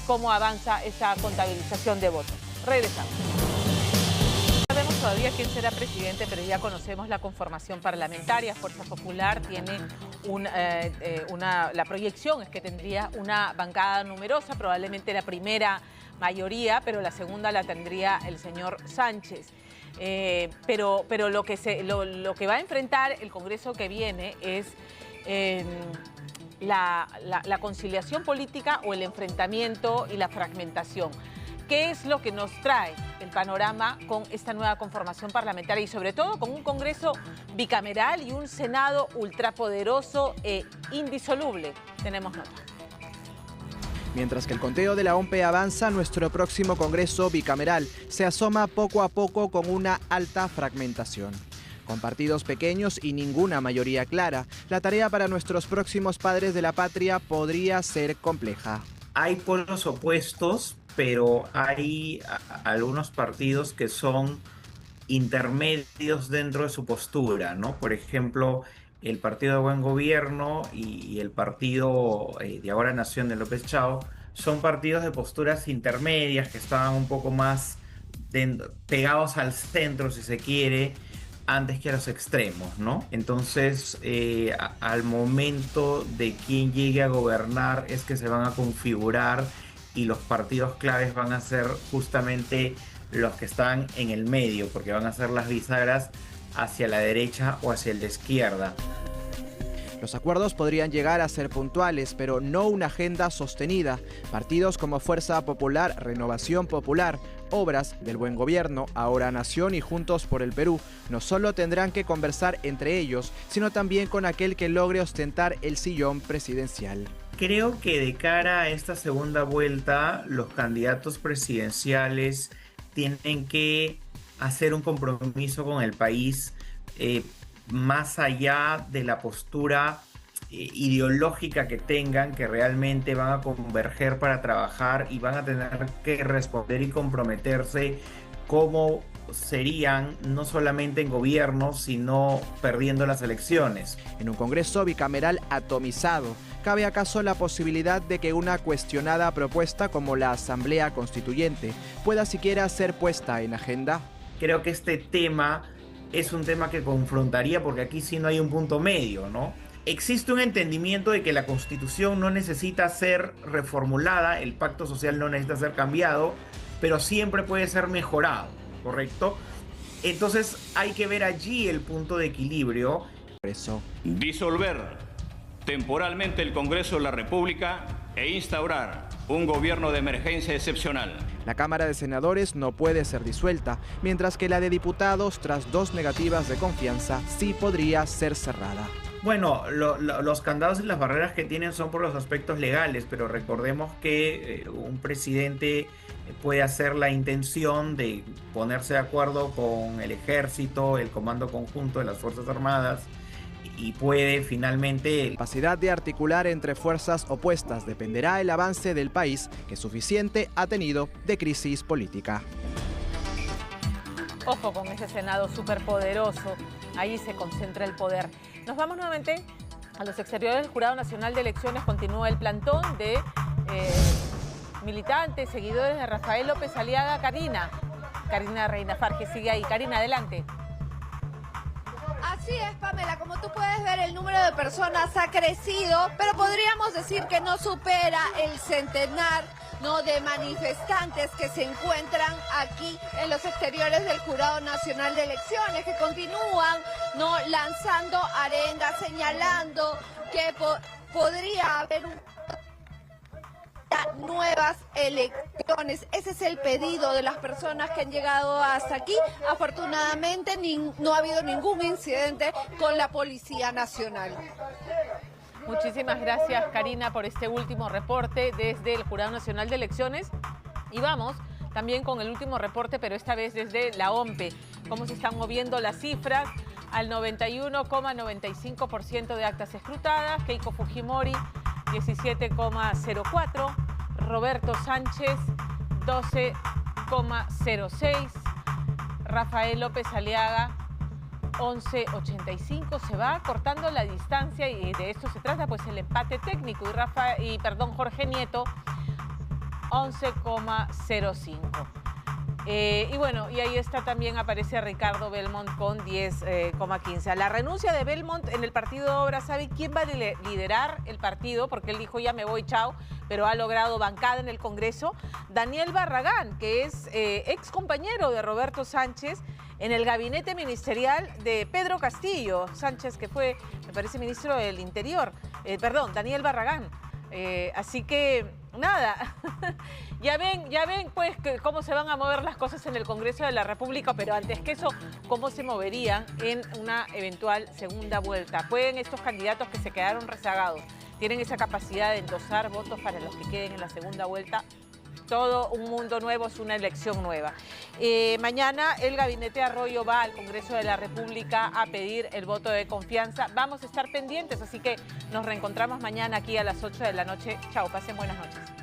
cómo avanza esa contabilización de votos. Regresamos. No sabemos todavía quién será presidente, pero ya conocemos la conformación parlamentaria. Fuerza Popular tiene la proyección es que tendría una bancada numerosa, probablemente la primera mayoría, pero la segunda la tendría el señor Sánchez. Pero lo que va a enfrentar el Congreso que viene es la conciliación política o el enfrentamiento y la fragmentación. ¿Qué es lo que nos trae el panorama con esta nueva conformación parlamentaria y sobre todo con un Congreso bicameral y un Senado ultrapoderoso e indisoluble? Tenemos nota. Mientras que el conteo de la OMPE avanza, nuestro próximo Congreso bicameral se asoma poco a poco con una alta fragmentación. Con partidos pequeños y ninguna mayoría clara, la tarea para nuestros próximos padres de la patria podría ser compleja. Hay polos opuestos, pero hay algunos partidos que son intermedios dentro de su postura, ¿no? Por ejemplo, el Partido de Buen Gobierno y el Partido de Ahora Nación de López Chao son partidos de posturas intermedias que estaban un poco más pegados al centro, si se quiere, antes que a los extremos, ¿no? Entonces, al momento de quién llegue a gobernar es que se van a configurar y los partidos claves van a ser justamente los que están en el medio, porque van a ser las bisagras hacia la derecha o hacia la izquierda. Los acuerdos podrían llegar a ser puntuales, pero no una agenda sostenida. Partidos como Fuerza Popular, Renovación Popular, Obras, Del Buen Gobierno, Ahora Nación y Juntos por el Perú no solo tendrán que conversar entre ellos, sino también con aquel que logre ostentar el sillón presidencial. Creo que de cara a esta segunda vuelta, los candidatos presidenciales tienen que hacer un compromiso con el país más allá de la postura ideológica que tengan, que realmente van a converger para trabajar y van a tener que responder y comprometerse cómo serían no solamente en gobierno, sino perdiendo las elecciones. En un Congreso bicameral atomizado, ¿cabe acaso la posibilidad de que una cuestionada propuesta como la Asamblea Constituyente pueda siquiera ser puesta en agenda? Creo que este tema es un tema que confrontaría, porque aquí sí no hay un punto medio, ¿no? Existe un entendimiento de que la Constitución no necesita ser reformulada, el pacto social no necesita ser cambiado, pero siempre puede ser mejorado, ¿correcto? Entonces hay que ver allí el punto de equilibrio. Disolver temporalmente el Congreso de la República e instaurar un gobierno de emergencia excepcional. La Cámara de Senadores no puede ser disuelta, mientras que la de diputados, tras 2 negativas de confianza, sí podría ser cerrada. Bueno, los candados y las barreras que tienen son por los aspectos legales, pero recordemos que un presidente puede hacer la intención de ponerse de acuerdo con el ejército, el comando conjunto de las Fuerzas Armadas, y puede finalmente... La capacidad de articular entre fuerzas opuestas dependerá del avance del país, que suficiente ha tenido de crisis política. Ojo con ese Senado superpoderoso, ahí se concentra el poder. Nos vamos nuevamente a los exteriores del Jurado Nacional de Elecciones. Continúa el plantón de militantes, seguidores de Rafael López Aliaga. Karina Reina Farge sigue ahí. Karina, adelante. Así es, Pamela, como tú puedes ver, el número de personas ha crecido, pero podríamos decir que no supera el centenar, ¿no?, de manifestantes que se encuentran aquí en los exteriores del Jurado Nacional de Elecciones, que continúan, ¿no?, lanzando arengas, señalando que podría haber nuevas elecciones. Ese es el pedido de las personas que han llegado hasta aquí. Afortunadamente no ha habido ningún incidente con la Policía Nacional. Muchísimas gracias, Karina, por este último reporte desde el Jurado Nacional de Elecciones. Y vamos también con el último reporte, pero esta vez desde la OMPE. Cómo se están moviendo las cifras al 91,95% de actas escrutadas. Keiko Fujimori, 17,04%. Roberto Sánchez, 12,06%. Rafael López Aliaga, 11:85, se va cortando la distancia y de esto se trata, pues el empate técnico. Y Jorge Nieto, 11,05. Y bueno, y ahí está también, aparece Ricardo Belmont con 10,15. La renuncia de Belmont en el partido Obras, ¿sabe quién va a liderar el partido? Porque él dijo, ya me voy, chao, pero ha logrado bancada en el Congreso. Daniel Barragán, que es ex compañero de Roberto Sánchez en el gabinete ministerial de Pedro Castillo Sánchez, que fue, me parece, ministro del Interior. Daniel Barragán. Así que, nada, ya ven pues cómo se van a mover las cosas en el Congreso de la República, pero antes que eso, cómo se moverían en una eventual segunda vuelta. Pueden estos candidatos que se quedaron rezagados, tienen esa capacidad de endosar votos para los que queden en la segunda vuelta. Todo un mundo nuevo, es una elección nueva. Mañana el gabinete Arroyo va al Congreso de la República a pedir el voto de confianza. Vamos a estar pendientes, así que nos reencontramos mañana aquí a las 8 de la noche. Chao, pasen buenas noches.